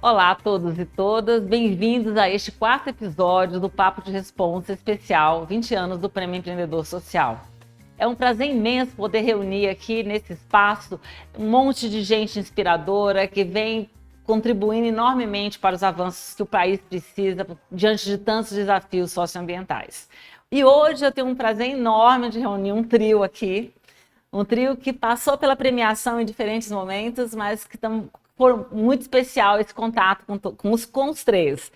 Olá a todos e todas, bem-vindos a este quarto episódio do Papo de Responsa especial 20 anos do Prêmio Empreendedor Social. É um prazer imenso poder reunir aqui nesse espaço um monte de gente inspiradora que vem contribuindo enormemente para os avanços que o país precisa diante de tantos desafios socioambientais. E hoje eu tenho um prazer enorme de reunir um trio aqui, um trio que passou pela premiação em diferentes momentos, mas que foi muito especial esse contato com os três.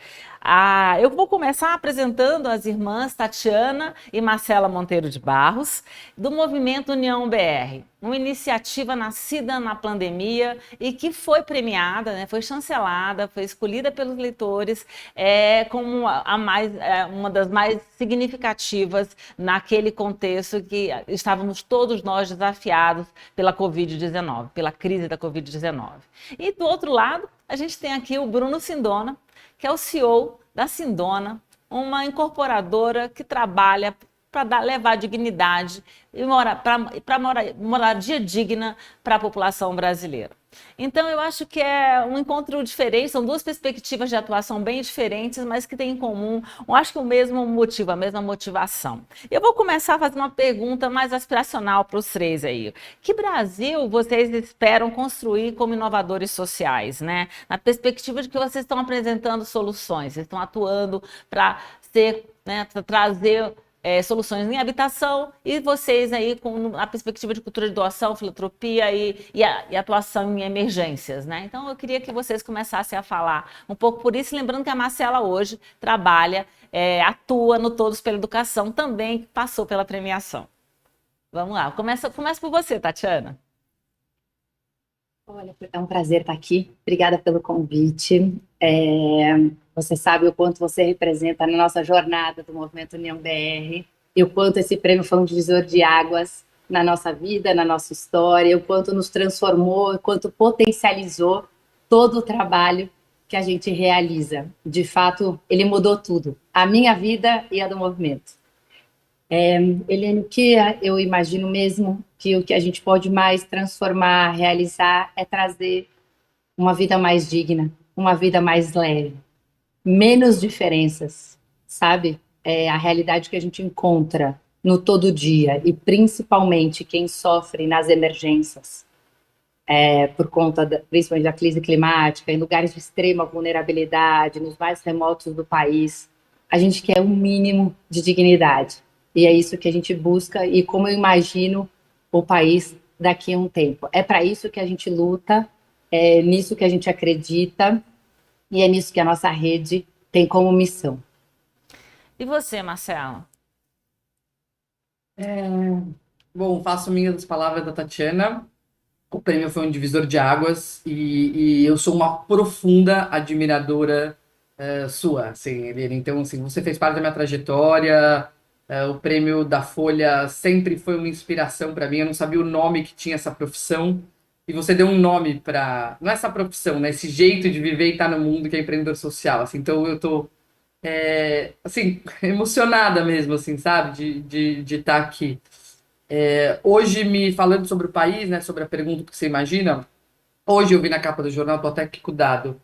Eu vou começar apresentando as irmãs Tatiana e Marcela Monteiro de Barros, do Movimento União BR, uma iniciativa nascida na pandemia e que foi premiada, né, foi chancelada, foi escolhida pelos leitores como uma das mais significativas naquele contexto que estávamos todos nós desafiados pela Covid-19, pela crise da Covid-19. E do outro lado, a gente tem aqui o Bruno Sindona, que é o CEO da Sindona, uma incorporadora que trabalha para levar dignidade e moradia digna para a população brasileira. Então, eu acho que é um encontro diferente, são duas perspectivas de atuação bem diferentes, mas que têm em comum, eu acho que o mesmo motivo, a mesma motivação. Eu vou começar a fazer uma pergunta mais aspiracional para os três aí. Que Brasil vocês esperam construir como inovadores sociais, né? Na perspectiva de que vocês estão apresentando soluções, vocês estão atuando para trazer soluções em habitação, e vocês aí com a perspectiva de cultura de doação, filantropia e atuação em emergências, né? Então eu queria que vocês começassem a falar um pouco por isso, lembrando que a Marcela hoje atua no Todos pela Educação, também passou pela premiação. Vamos lá, começa por você, Tatiana. Olha, é um prazer estar aqui. Obrigada pelo convite. Você sabe o quanto você representa na nossa jornada do Movimento União BR e o quanto esse prêmio foi um divisor de águas na nossa vida, na nossa história, o quanto nos transformou, o quanto potencializou todo o trabalho que a gente realiza. De fato, ele mudou tudo, a minha vida e a do movimento. Helene, o que eu imagino mesmo que o que a gente pode mais transformar, realizar, é trazer uma vida mais digna, uma vida mais leve, menos diferenças, sabe? É a realidade que a gente encontra no todo dia e principalmente quem sofre nas emergências, por conta principalmente da crise climática, em lugares de extrema vulnerabilidade, nos mais remotos do país, a gente quer um mínimo de dignidade. E é isso que a gente busca e como eu imagino o país daqui a um tempo. É para isso que a gente luta, é nisso que a gente acredita e é nisso que a nossa rede tem como missão. E você, Marcela? Bom, faço minhas as palavras da Tatiana. O prêmio foi um divisor de águas e eu sou uma profunda admiradora sua, assim, Eliane. Então, assim, você fez parte da minha trajetória. O prêmio da Folha sempre foi uma inspiração para mim. Eu não sabia o nome que tinha essa profissão e você deu um nome para, não é essa profissão, né? Esse jeito de viver e estar no mundo que é empreendedor social. Assim, então, eu tô assim emocionada mesmo, assim, sabe, de estar aqui. Hoje, me falando sobre o país, né, sobre a pergunta que você imagina, hoje eu vi na capa do jornal, tô até aqui com o dado,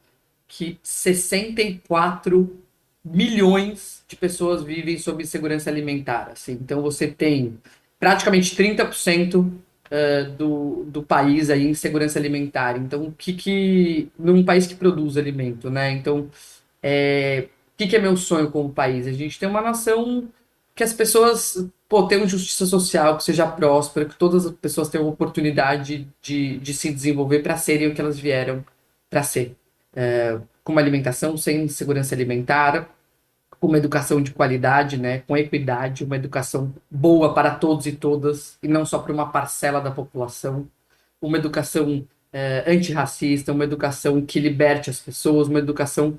que 64 milhões de pessoas vivem sob insegurança alimentar. Assim. Então, você tem praticamente 30% do país aí em segurança alimentar. Então, num país que produz alimento, né? Então, o que é meu sonho como país? A gente tem uma nação que as pessoas, pô, tenham justiça social, que seja próspera, que todas as pessoas tenham oportunidade de se desenvolver para serem o que elas vieram para ser. Com uma alimentação sem segurança alimentar, com uma educação de qualidade, né, com equidade, uma educação boa para todos e todas, e não só para uma parcela da população, uma educação antirracista, uma educação que liberte as pessoas, uma educação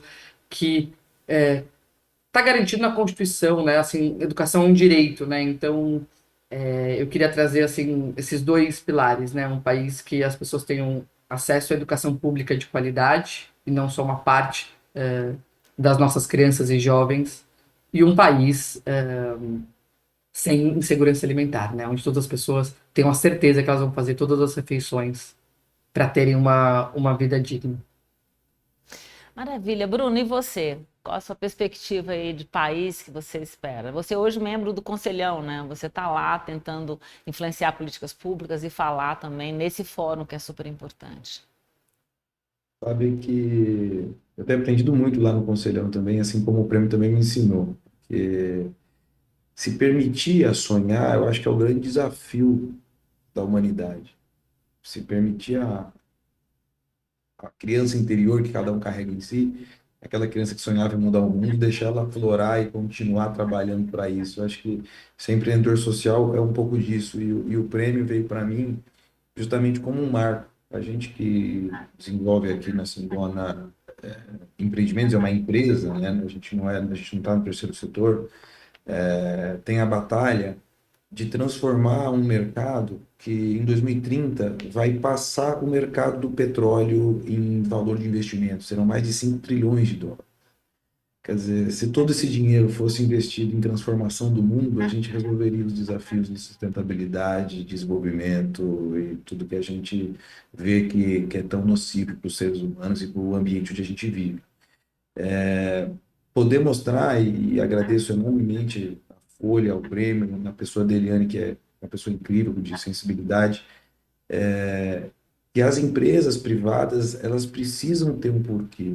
que está garantido na Constituição, né? Assim, educação é um direito, né? Então, eu queria trazer assim esses dois pilares, né? Um país que as pessoas tenham acesso à educação pública de qualidade e não só uma parte das nossas crianças e jovens, e um país sem insegurança alimentar, né? Onde todas as pessoas tenham a certeza que elas vão fazer todas as refeições para terem uma vida digna. Maravilha. Bruno, e você? Qual a sua perspectiva aí de país que você espera? Você hoje é membro do Conselhão, né? Você está lá tentando influenciar políticas públicas e falar também nesse fórum que é super importante. Sabe que eu tenho aprendido muito lá no Conselhão também, assim como o prêmio também me ensinou. Que se permitir a sonhar, eu acho que é o grande desafio da humanidade. Se permitir a criança interior que cada um carrega em si, aquela criança que sonhava em mudar o mundo, deixar ela florar e continuar trabalhando para isso. Eu acho que ser empreendedor social é um pouco disso. E o prêmio veio para mim justamente como um marco. A gente que desenvolve aqui na Singona empreendimentos, é uma empresa, né? A gente não está no terceiro setor, tem a batalha de transformar um mercado que em 2030 vai passar o mercado do petróleo em valor de investimento, serão mais de 5 trilhões de dólares. Quer dizer, se todo esse dinheiro fosse investido em transformação do mundo, a gente resolveria os desafios de sustentabilidade, desenvolvimento e tudo que a gente vê que é tão nocivo para os seres humanos e para o ambiente onde a gente vive. Poder mostrar, e agradeço enormemente a Folha, ao prêmio, na pessoa da Eliane, que é uma pessoa incrível, de sensibilidade, que as empresas privadas, elas precisam ter um porquê.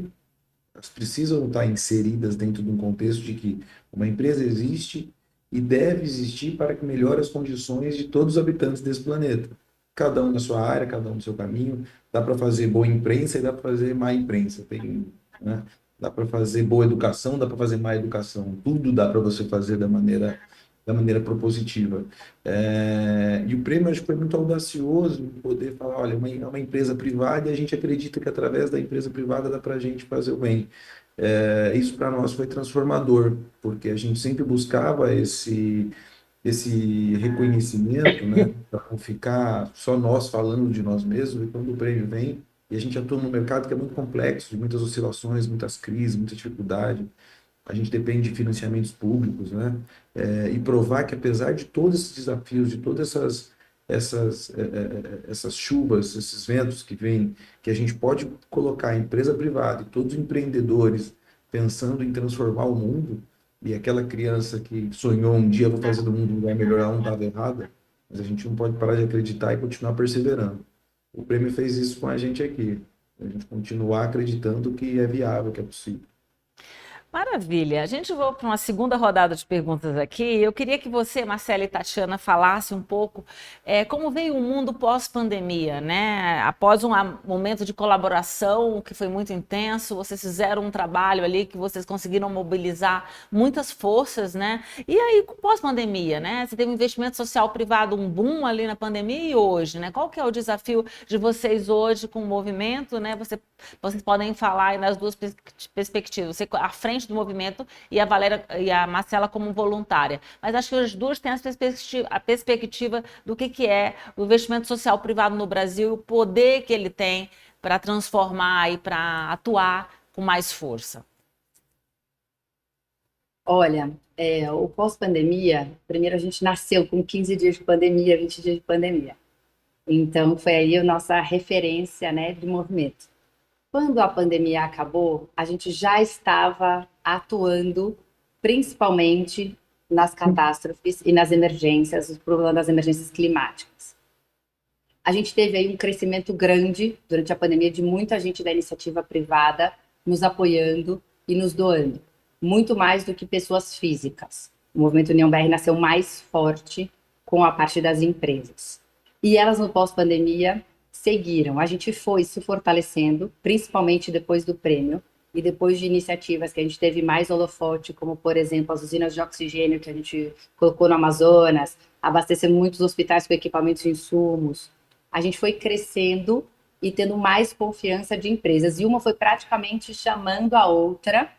Elas precisam estar inseridas dentro de um contexto de que uma empresa existe e deve existir para que melhore as condições de todos os habitantes desse planeta. Cada um na sua área, cada um no seu caminho. Dá para fazer boa imprensa e dá para fazer má imprensa. Tem, né? Dá para fazer boa educação, dá para fazer má educação. Tudo dá para você fazer da maneira propositiva. E o prêmio acho que foi muito audacioso em poder falar, olha, é uma empresa privada e a gente acredita que através da empresa privada dá para a gente fazer o bem. Isso para nós foi transformador, porque a gente sempre buscava esse reconhecimento, né, para não ficar só nós falando de nós mesmos, e quando o prêmio vem, e a gente atua num mercado que é muito complexo, de muitas oscilações, muitas crises, muita dificuldade, a gente depende de financiamentos públicos, né? E provar que apesar de todos esses desafios, de todas essas chuvas, esses ventos que vêm, que a gente pode colocar a empresa privada e todos os empreendedores pensando em transformar o mundo, e aquela criança que sonhou um dia vou fazer do mundo um lugar melhor, ela não estava errada, mas a gente não pode parar de acreditar e continuar perseverando. O prêmio fez isso com a gente aqui. A gente continuar acreditando que é viável, que é possível. Maravilha. A gente vai para uma segunda rodada de perguntas aqui. Eu queria que você, Marcela e Tatiana, falasse um pouco como veio o mundo pós-pandemia, né? Após um momento de colaboração que foi muito intenso, vocês fizeram um trabalho ali que vocês conseguiram mobilizar muitas forças, né? E aí, pós-pandemia, né? Você teve um investimento social privado, um boom ali na pandemia e hoje, né? Qual que é o desafio de vocês hoje com o movimento, né? Vocês podem falar aí nas duas perspectivas. Você à frente do movimento e a Valéria e a Marcela como voluntária. Mas acho que as duas têm a perspectiva do que é o investimento social privado no Brasil, o poder que ele tem para transformar e para atuar com mais força. Olha, o pós-pandemia, primeiro a gente nasceu com 15 dias de pandemia, 20 dias de pandemia. Então, foi aí a nossa referência, né, de movimento. Quando a pandemia acabou, a gente já estava atuando principalmente nas catástrofes e nas emergências, os problemas das emergências climáticas. A gente teve aí um crescimento grande durante a pandemia de muita gente da iniciativa privada nos apoiando e nos doando, muito mais do que pessoas físicas. O movimento União BR nasceu mais forte com a parte das empresas. E elas no pós-pandemia seguiram. A gente foi se fortalecendo, principalmente depois do prêmio e depois de iniciativas que a gente teve mais holofote, como, por exemplo, as usinas de oxigênio que a gente colocou no Amazonas, abastecer muitos hospitais com equipamentos e insumos. A gente foi crescendo e tendo mais confiança de empresas. E uma foi praticamente chamando a outra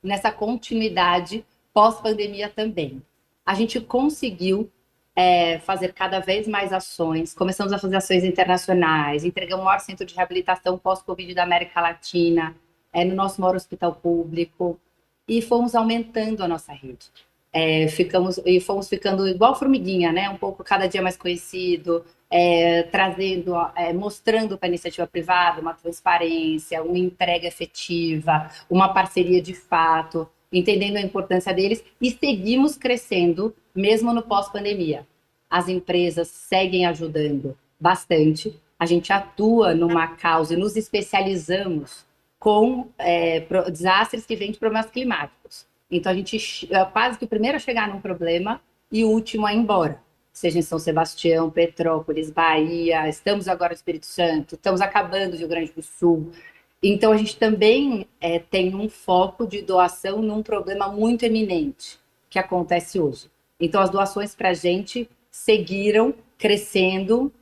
nessa continuidade pós-pandemia também. A gente conseguiu fazer cada vez mais ações, começamos a fazer ações internacionais, entregamos o maior centro de reabilitação pós-Covid da América Latina, no nosso maior hospital público, e fomos aumentando a nossa rede. Fomos ficando igual formiguinha, né? Um pouco cada dia mais conhecido, trazendo, mostrando para a iniciativa privada uma transparência, uma entrega efetiva, uma parceria de fato, entendendo a importância deles e seguimos crescendo mesmo no pós-pandemia. As empresas seguem ajudando bastante. A gente atua numa causa e nos especializamos com desastres que vêm de problemas climáticos. Então, a gente é quase que o primeiro a chegar num problema e o último a ir embora. Seja em São Sebastião, Petrópolis, Bahia, estamos agora no Espírito Santo, estamos acabando no Rio Grande do Sul. Então, a gente também tem um foco de doação num problema muito eminente que acontece hoje. Então, as doações para a gente seguiram crescendo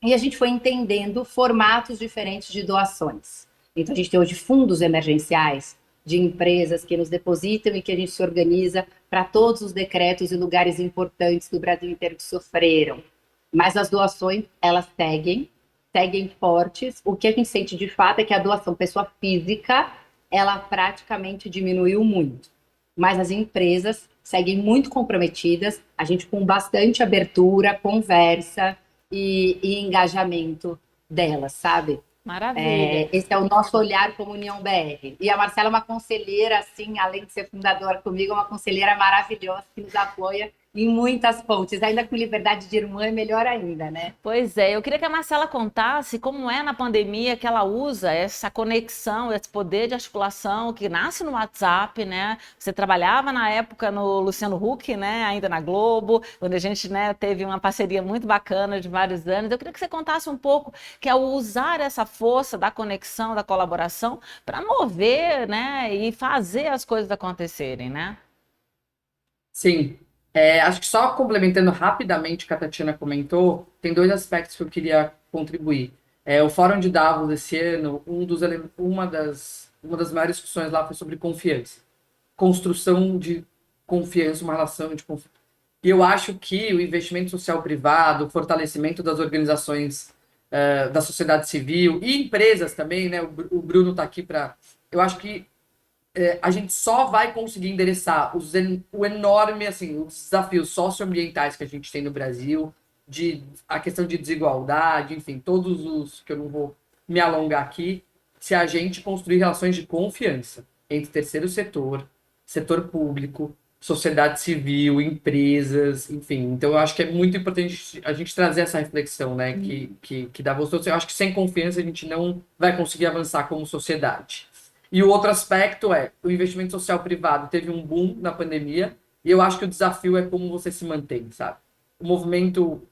e a gente foi entendendo formatos diferentes de doações. Então, a gente tem hoje fundos emergenciais de empresas que nos depositam e que a gente se organiza para todos os decretos e lugares importantes do Brasil inteiro que sofreram. Mas as doações, elas seguem fortes. O que a gente sente de fato é que a doação pessoa física, ela praticamente diminuiu muito. Mas as empresas seguem muito comprometidas, a gente com bastante abertura, conversa e engajamento delas, sabe? Maravilha. Esse é o nosso olhar como União BR. E a Marcela é uma conselheira, assim, além de ser fundadora comigo, é uma conselheira maravilhosa que nos apoia em muitas pontes. Ainda com liberdade de irmã é melhor ainda, né? Pois é, eu queria que a Marcela contasse como é na pandemia que ela usa essa conexão, esse poder de articulação que nasce no WhatsApp, né? Você trabalhava na época no Luciano Huck, né? Ainda na Globo, onde a gente, né, teve uma parceria muito bacana de vários anos. Eu queria que você contasse um pouco que é usar essa força da conexão, da colaboração para mover, né, e fazer as coisas acontecerem, né? Sim. Acho que só complementando rapidamente o que a Tatiana comentou, tem dois aspectos que eu queria contribuir. O Fórum de Davos esse ano, uma das maiores discussões lá foi sobre confiança. Construção de confiança, uma relação de confiança. E eu acho que o investimento social privado, o fortalecimento das organizações da sociedade civil e empresas também, né? O Bruno está aqui para... Eu acho que a gente só vai conseguir endereçar o enorme, assim, os desafios socioambientais que a gente tem no Brasil, a questão de desigualdade, enfim, todos os que eu não vou me alongar aqui, se a gente construir relações de confiança entre terceiro setor, setor público, sociedade civil, empresas, enfim. Então, eu acho que é muito importante a gente trazer essa reflexão, né, que dá voz. Eu acho que sem confiança a gente não vai conseguir avançar como sociedade. E o outro aspecto o investimento social privado teve um boom na pandemia, e eu acho que o desafio é como você se mantém, sabe? O movimento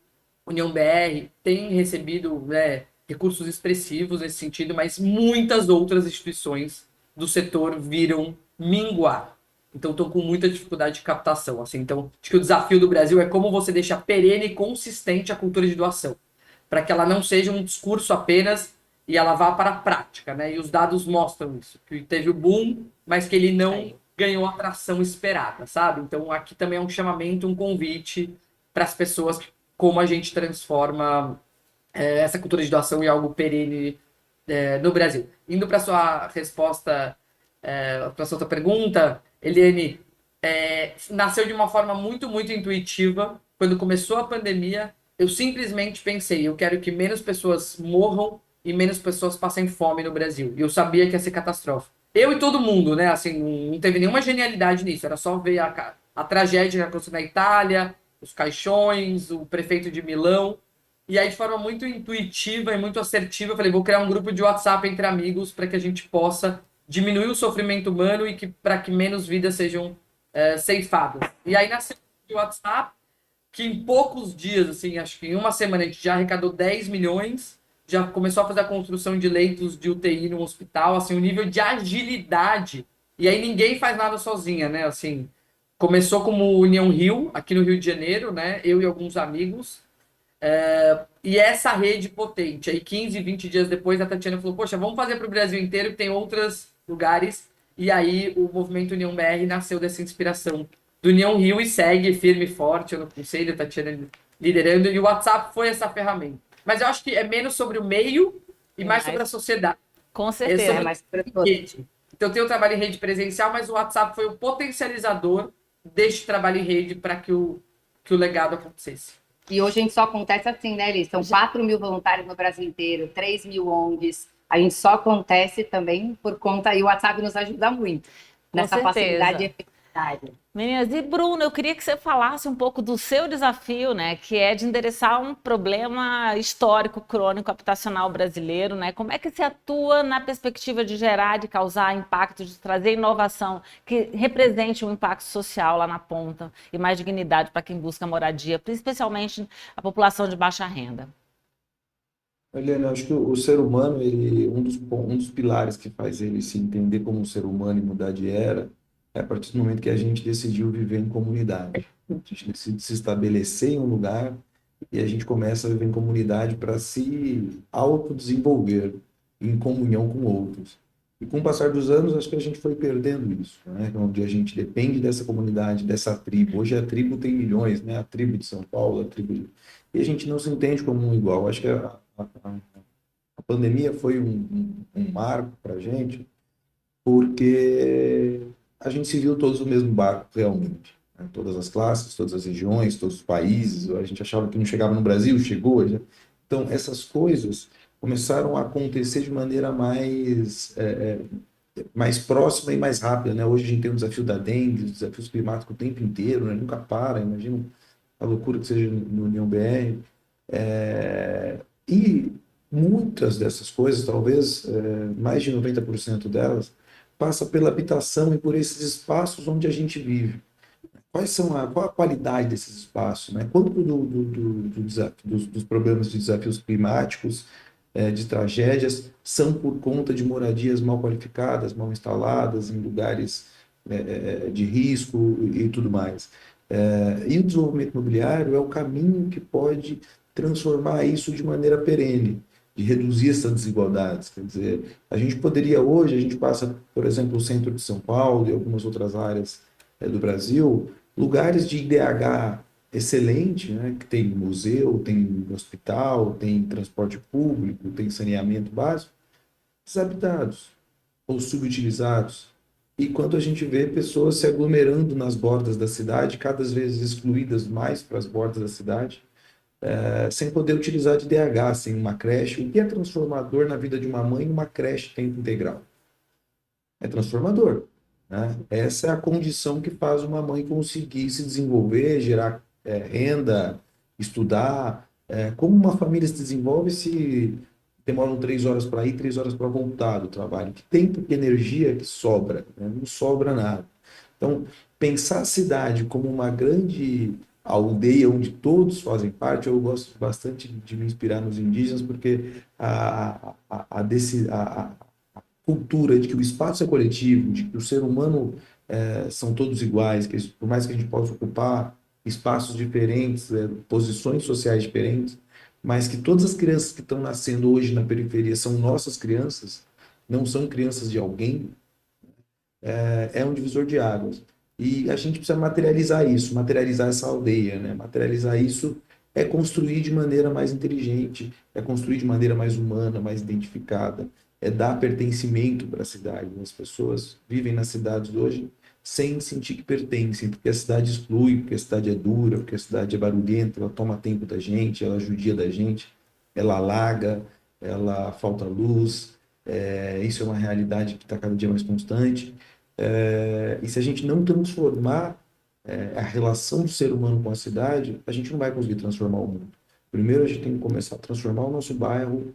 União BR tem recebido, né, recursos expressivos nesse sentido, mas muitas outras instituições do setor viram minguar. Então, estão com muita dificuldade de captação. Assim. Então, acho que o desafio do Brasil é como você deixa perene e consistente a cultura de doação, para que ela não seja um discurso apenas e ela vá para a prática, né? E os dados mostram isso, que teve o boom, mas que ele não ganhou a atração esperada, sabe? Então, aqui também é um chamamento, um convite para as pessoas, como a gente transforma essa cultura de doação em algo perene no Brasil. Indo para a sua resposta, para a sua outra pergunta, Eliane, nasceu de uma forma muito, muito intuitiva. Quando começou a pandemia, eu simplesmente pensei, eu quero que menos pessoas morram e menos pessoas passem fome no Brasil. E eu sabia que ia ser catastrófico. Eu e todo mundo, né? Assim, não teve nenhuma genialidade nisso. Era só ver a tragédia que aconteceu na Itália, os caixões, o prefeito de Milão. E aí, de forma muito intuitiva e muito assertiva, eu falei, vou criar um grupo de WhatsApp entre amigos para que a gente possa diminuir o sofrimento humano e para que menos vidas sejam ceifadas. E aí nasceu o WhatsApp, que em poucos dias, assim, acho que em uma semana a gente já arrecadou 10 milhões, já começou a fazer a construção de leitos de UTI no hospital, assim, um nível de agilidade. E aí ninguém faz nada sozinha, né? Assim, começou como União Rio, aqui no Rio de Janeiro, né? Eu e alguns amigos. E essa rede potente. Aí 15, 20 dias depois a Tatiana falou, poxa, vamos fazer para o Brasil inteiro, que tem outros lugares. E aí o movimento União BR nasceu dessa inspiração do União Rio e segue firme e forte. Eu no conselho, a Tatiana liderando, e o WhatsApp foi essa ferramenta. Mas eu acho que é menos sobre o meio e mais sobre a sociedade. Com certeza. Sobre mais rede. Então, eu tenho o trabalho em rede presencial, mas o WhatsApp foi o potencializador deste trabalho em rede para que o legado acontecesse. E hoje a gente só acontece assim, né, Liz? São 4 mil voluntários no Brasil inteiro, 3 mil ONGs. A gente só acontece também por conta, e o WhatsApp nos ajuda muito Com nessa facilidade e certeza. efetividade. Meninas, e Bruno, eu queria que você falasse um pouco do seu desafio, né, que é de endereçar um problema histórico, crônico, habitacional brasileiro, né? Como é que você atua na perspectiva de gerar, de causar impacto, de trazer inovação que represente um impacto social lá na ponta e mais dignidade para quem busca moradia, especialmente a população de baixa renda? Helena, acho que o ser humano, um dos pilares que faz ele se entender como um ser humano e mudar de era, é a partir do momento que a gente decidiu viver em comunidade. A gente decide se estabelecer em um lugar e a gente começa a viver em comunidade para se autodesenvolver em comunhão com outros. E com o passar dos anos, acho que a gente foi perdendo isso, né? Onde a gente depende dessa comunidade, dessa tribo. Hoje a tribo tem milhões, né? A tribo de São Paulo, a tribo de... E a gente não se entende como um igual. Acho que a pandemia foi um marco para a gente, porque a gente se viu todos no mesmo barco, realmente, né? Todas as classes, todas as regiões, todos os países. A gente achava que não chegava no Brasil, chegou. Então, essas coisas começaram a acontecer de maneira mais próxima e mais rápida, né? Hoje a gente tem o desafio da dengue, os desafios climáticos o tempo inteiro, né? Nunca para, imagina a loucura que seja no União BR. E muitas dessas coisas, talvez mais de 90% delas, passa pela habitação e por esses espaços onde a gente vive. Qual a qualidade desses espaços, né? Quanto dos problemas de desafios climáticos, de tragédias, são por conta de moradias mal qualificadas, mal instaladas, em lugares de risco e tudo mais. E o desenvolvimento imobiliário é o caminho que pode transformar isso de maneira perene, de reduzir essas desigualdades. Quer dizer, a gente passa, por exemplo, o centro de São Paulo e algumas outras áreas do Brasil, lugares de IDH excelente, né, que tem museu, tem hospital, tem transporte público, tem saneamento básico, desabitados ou subutilizados. E quando a gente vê pessoas se aglomerando nas bordas da cidade, cada vez excluídas mais para as bordas da cidade, sem poder utilizar de DH, sem uma creche, o que é transformador na vida de uma mãe, uma creche tempo integral? É transformador, né? Essa é a condição que faz uma mãe conseguir se desenvolver, gerar renda, estudar. Como uma família se desenvolve se demoram 3 horas para ir, 3 horas para voltar do trabalho? Que tempo, que energia que sobra, né? Não sobra nada. Então, pensar a cidade como uma grande aldeia onde todos fazem parte, eu gosto bastante de me inspirar nos indígenas, porque a cultura de que o espaço é coletivo, de que o ser humano são todos iguais, que por mais que a gente possa ocupar espaços diferentes, posições sociais diferentes, mas que todas as crianças que estão nascendo hoje na periferia são nossas crianças, não são crianças de alguém, é um divisor de águas. E a gente precisa materializar essa aldeia, né? Materializar isso é construir de maneira mais inteligente, é construir de maneira mais humana, mais identificada, é dar pertencimento para a cidade. As pessoas vivem nas cidades hoje sem sentir que pertencem, porque a cidade exclui, porque a cidade é dura, porque a cidade é barulhenta, ela toma tempo da gente, ela judia da gente, ela alaga, ela falta luz, isso é uma realidade que está cada dia mais constante. E se a gente não transformar a relação do ser humano com a cidade, a gente não vai conseguir transformar o mundo. Primeiro a gente tem que começar a transformar o nosso bairro,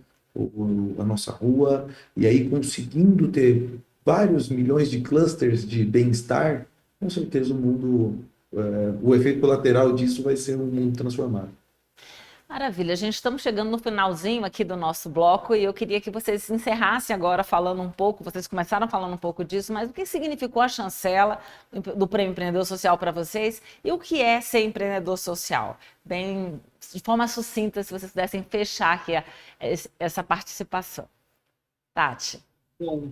a nossa rua, e aí conseguindo ter vários milhões de clusters de bem-estar, com certeza o mundo, o efeito colateral disso vai ser um mundo transformado. Maravilha, gente, estamos chegando no finalzinho aqui do nosso bloco e eu queria que vocês encerrassem agora falando um pouco, vocês começaram falando um pouco disso, mas o que significou a chancela do Prêmio Empreendedor Social para vocês e o que é ser empreendedor social? Bem, de forma sucinta, se vocês pudessem fechar aqui essa participação. Tati. Bom,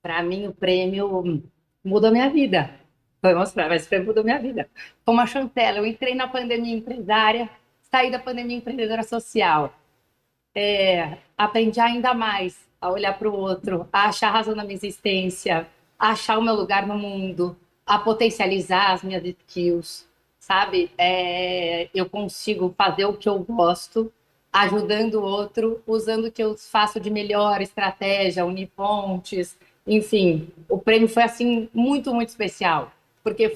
para mim o prêmio mudou minha vida. Foi mostrar, mas o prêmio mudou minha vida. Como a chancela, eu entrei na pandemia empresária, saí da pandemia empreendedora social. Aprendi ainda mais a olhar para o outro, a achar razão na minha existência, a achar o meu lugar no mundo, a potencializar as minhas skills, sabe? Eu consigo fazer o que eu gosto, ajudando o outro, usando o que eu faço de melhor, estratégia, unir pontes, enfim. O prêmio foi, assim, muito, muito especial, porque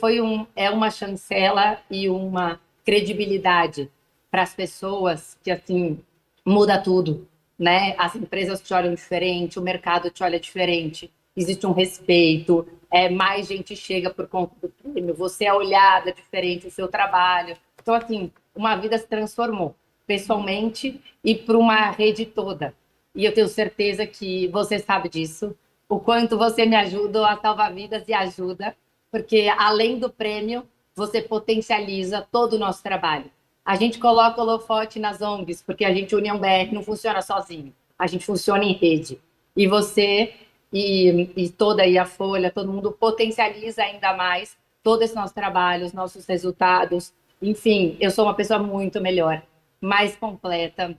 é uma chancela e uma credibilidade para as pessoas que, assim, muda tudo, né? As empresas te olham diferente, o mercado te olha diferente, existe um respeito, mais gente chega por conta do prêmio, você é olhada diferente, o seu trabalho. Então, assim, uma vida se transformou, pessoalmente e para uma rede toda. E eu tenho certeza que você sabe disso, o quanto você me ajuda a salvar vidas e ajuda, porque além do prêmio, você potencializa todo o nosso trabalho. A gente coloca o holofote nas ONGs, porque a gente, União BR, não funciona sozinho. A gente funciona em rede. E você e toda aí a Folha, todo mundo potencializa ainda mais todo esse nosso trabalho, os nossos resultados. Enfim, eu sou uma pessoa muito melhor, mais completa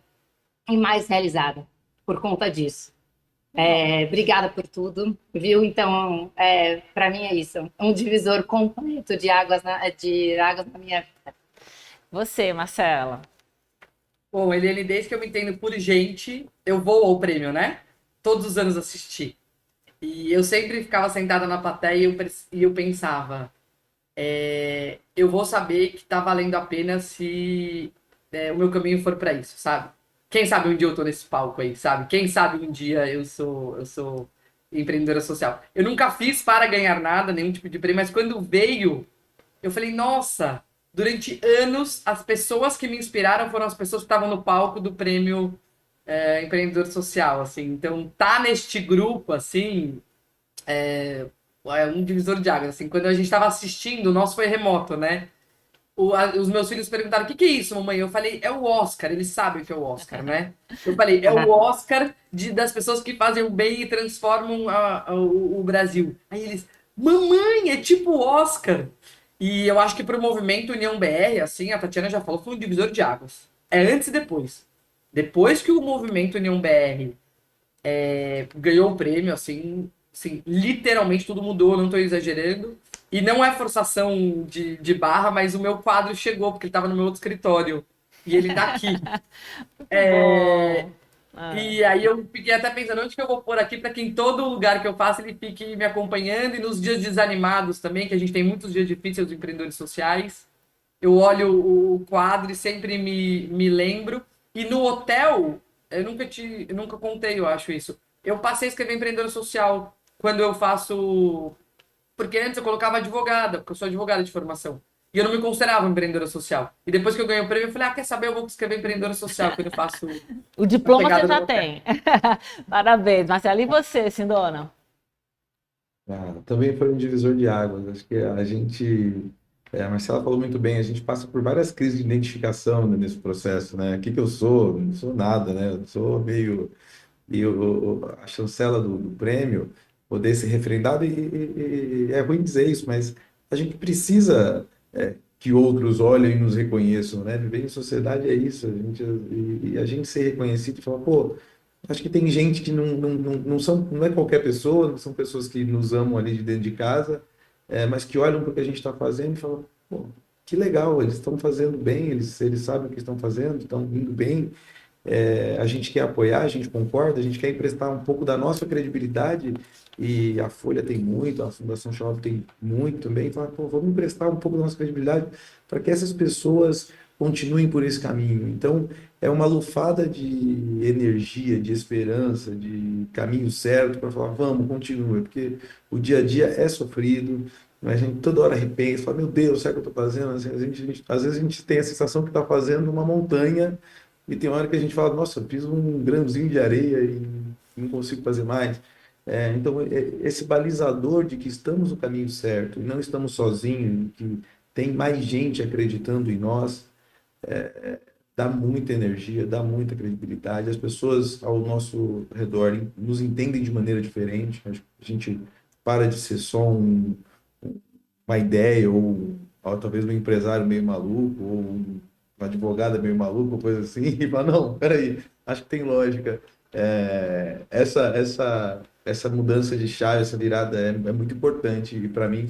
e mais realizada por conta disso. Obrigada por tudo, viu? Então, para mim é isso, um divisor completo de águas na minha vida. Você, Marcela. Bom, Eliane, desde que eu me entendo por gente, eu vou ao prêmio, né? Todos os anos assisti. E eu sempre ficava sentada na plateia e eu pensava, eu vou saber que tá valendo a pena se o meu caminho for para isso, sabe? Quem sabe um dia eu tô nesse palco aí, sabe? Quem sabe um dia eu sou empreendedora social. Eu nunca fiz para ganhar nada, nenhum tipo de prêmio, mas quando veio, eu falei, nossa, durante anos, as pessoas que me inspiraram foram as pessoas que estavam no palco do prêmio empreendedor social, assim. Então, tá neste grupo, assim, é um divisor de águas, assim. Quando a gente estava assistindo, o nosso foi remoto, né? Os meus filhos perguntaram, o que que é isso, mamãe? Eu falei, é o Oscar, eles sabem o que é o Oscar, né? Eu falei, é o Oscar das pessoas que fazem o bem e transformam o Brasil. Aí eles, mamãe, é tipo o Oscar. E eu acho que para o movimento União BR, assim, a Tatiana já falou, foi um divisor de águas. É antes e depois. Depois que o movimento União BR ganhou o prêmio, assim, literalmente tudo mudou, não estou exagerando. E não é forçação de barra, mas o meu quadro chegou, porque ele estava no meu outro escritório. E ele tá aqui. Muito bom. Ah. E aí eu fiquei até pensando, onde que eu vou pôr aqui para que em todo lugar que eu faça ele fique me acompanhando e nos dias desanimados também, que a gente tem muitos dias difíceis dos empreendedores sociais. Eu olho o quadro e sempre me lembro. E no hotel, eu nunca contei, eu acho isso. Eu passei a escrever empreendedora social quando eu faço. Porque antes eu colocava advogada, porque eu sou advogada de formação. E eu não me considerava empreendedora social. E depois que eu ganhei o prêmio, eu falei, quer saber, eu vou escrever empreendedora social quando eu faço O a diploma você chegada no já hotel. tem. Parabéns, Marcela. E você, Sindona? Também foi um divisor de águas. Acho que a Marcela falou muito bem, a gente passa por várias crises de identificação, né, nesse processo, né? O que que eu sou? Não sou nada, né? Eu sou meio. A chancela do prêmio poder ser referendado, e é ruim dizer isso, mas a gente precisa que outros olhem e nos reconheçam, né? Viver em sociedade é isso, e a gente ser reconhecido e falar, pô, acho que tem gente que não é qualquer pessoa, não são pessoas que nos amam ali de dentro de casa, mas que olham para o que a gente está fazendo e falam, pô, que legal, eles estão fazendo bem, eles sabem o que estão fazendo, estão indo bem. A gente quer apoiar, a gente concorda, a gente quer emprestar um pouco da nossa credibilidade, e a Folha tem muito, a Fundação Schwab tem muito também. Então, pô, vamos emprestar um pouco da nossa credibilidade para que essas pessoas continuem por esse caminho. Então, é uma lufada de energia, de esperança, de caminho certo para falar, vamos, continue, porque o dia a dia é sofrido, mas a gente toda hora repensa, fala, meu Deus, será que eu estou fazendo? Assim, às vezes a gente tem a sensação que está fazendo uma montanha, e tem hora que a gente fala, nossa, eu fiz um grãozinho de areia e não consigo fazer mais. Então, esse balizador de que estamos no caminho certo e não estamos sozinhos, que tem mais gente acreditando em nós, dá muita energia, dá muita credibilidade. As pessoas ao nosso redor nos entendem de maneira diferente. A gente para de ser só uma ideia, ou talvez um empresário meio maluco, ou uma advogada meio maluco, ou coisa assim, e fala, não, peraí, acho que tem lógica. Essa mudança de chave, essa virada é muito importante, e para mim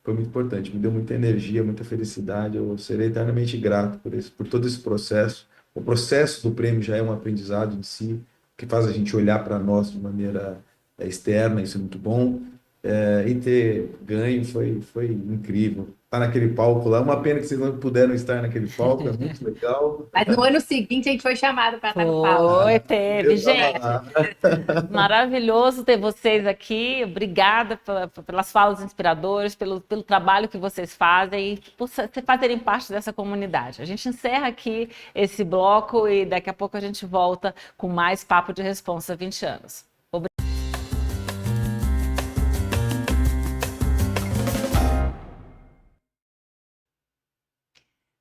foi muito importante, me deu muita energia, muita felicidade. Eu serei eternamente grato por todo esse processo. O processo do prêmio já é um aprendizado em si, que faz a gente olhar para nós de maneira externa, isso é muito bom. E ter ganho foi incrível. Estar naquele palco lá, uma pena que vocês não puderam estar naquele palco, é muito legal. Mas no ano seguinte a gente foi chamado para estar no palco. Foi, teve, Eu gente. estava lá. Maravilhoso ter vocês aqui. Obrigada pelas falas inspiradoras, pelo trabalho que vocês fazem e por fazerem parte dessa comunidade. A gente encerra aqui esse bloco e daqui a pouco a gente volta com mais Papo de Responsa 20 anos.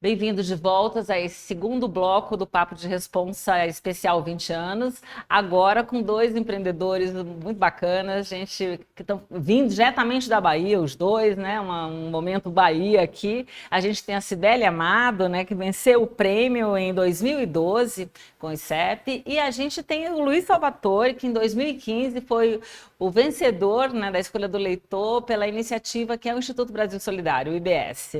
Bem-vindos de volta a esse segundo bloco do Papo de Responsa especial 20 anos, agora com dois empreendedores muito bacanas, gente que estão vindo diretamente da Bahia, os dois, né? Um momento Bahia aqui. A gente tem a Cibele Amado, né, que venceu o prêmio em 2012 com o ICEP, e a gente tem o Luiz Salvatore, que em 2015 foi o vencedor, né, da escolha do leitor pela iniciativa que é o Instituto Brasil Solidário, o IBS.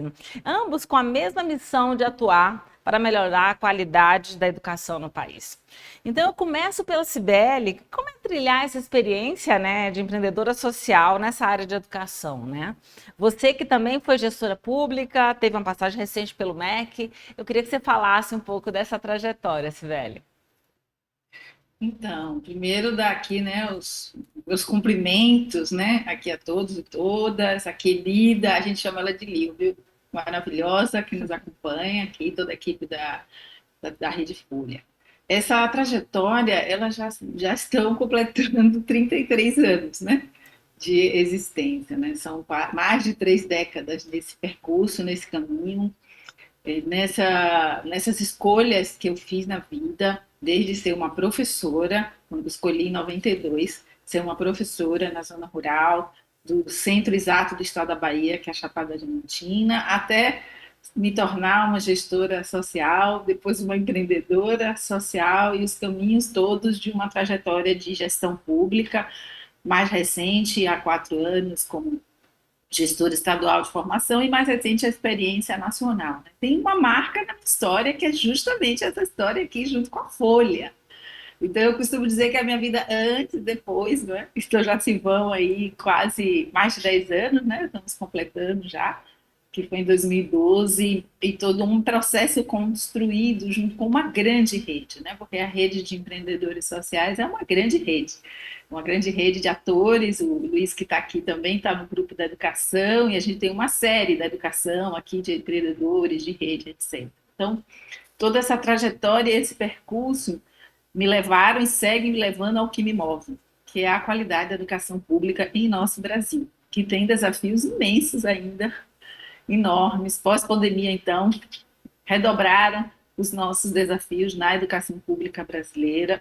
Ambos com a mesma missão de atuar para melhorar a qualidade da educação no país. Então eu começo pela Cibele. Como é trilhar essa experiência, né, de empreendedora social nessa área de educação, né? Você que também foi gestora pública, teve uma passagem recente pelo MEC, eu queria que você falasse um pouco dessa trajetória, Cibele. Então, primeiro daqui, né, os meus cumprimentos, né, aqui a todos e todas, a querida, a gente chama ela de Lil, viu? Maravilhosa, que nos acompanha aqui, toda a equipe da Rede Folha. Essa trajetória, ela já estão completando 33 anos, né, de existência, né? São mais de 3 décadas nesse percurso, nesse caminho, nessas escolhas que eu fiz na vida, desde ser uma professora, quando escolhi em 92, ser uma professora na zona rural, do centro exato do estado da Bahia, que é a Chapada Diamantina, até me tornar uma gestora social, depois uma empreendedora social e os caminhos todos de uma trajetória de gestão pública, mais recente, há 4 anos, como gestora estadual de formação e mais recente a experiência nacional. Tem uma marca na história que é justamente essa história aqui junto com a Folha. Então eu costumo dizer que a minha vida antes e depois, né? Então já se vão aí quase mais de 10 anos, né? Estamos completando já, que foi em 2012, e todo um processo construído junto com uma grande rede, né? Porque a rede de empreendedores sociais é uma grande rede de atores. O Luiz, que está aqui também, está no grupo da educação, e a gente tem uma série da educação aqui de empreendedores, de rede, etc. Então, toda essa trajetória, esse percurso, me levaram e seguem me levando ao que me move, que é a qualidade da educação pública em nosso Brasil, que tem desafios imensos ainda, enormes. Pós-pandemia, então, redobraram os nossos desafios na educação pública brasileira.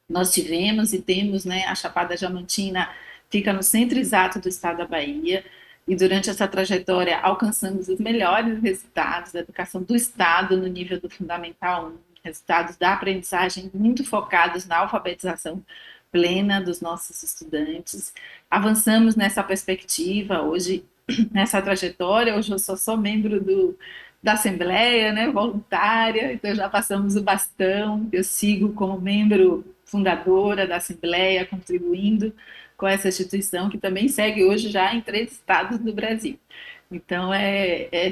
Nós tivemos e temos, né, a Chapada Diamantina fica no centro exato do estado da Bahia, e durante essa trajetória alcançamos os melhores resultados da educação do estado no nível do Fundamental 1, resultados da aprendizagem muito focados na alfabetização plena dos nossos estudantes. Avançamos nessa perspectiva hoje, nessa trajetória. Hoje eu sou só membro da Assembleia, né, voluntária, então já passamos o bastão. Eu sigo como membro fundadora da Assembleia, contribuindo com essa instituição que também segue hoje já em 3 estados do Brasil. Então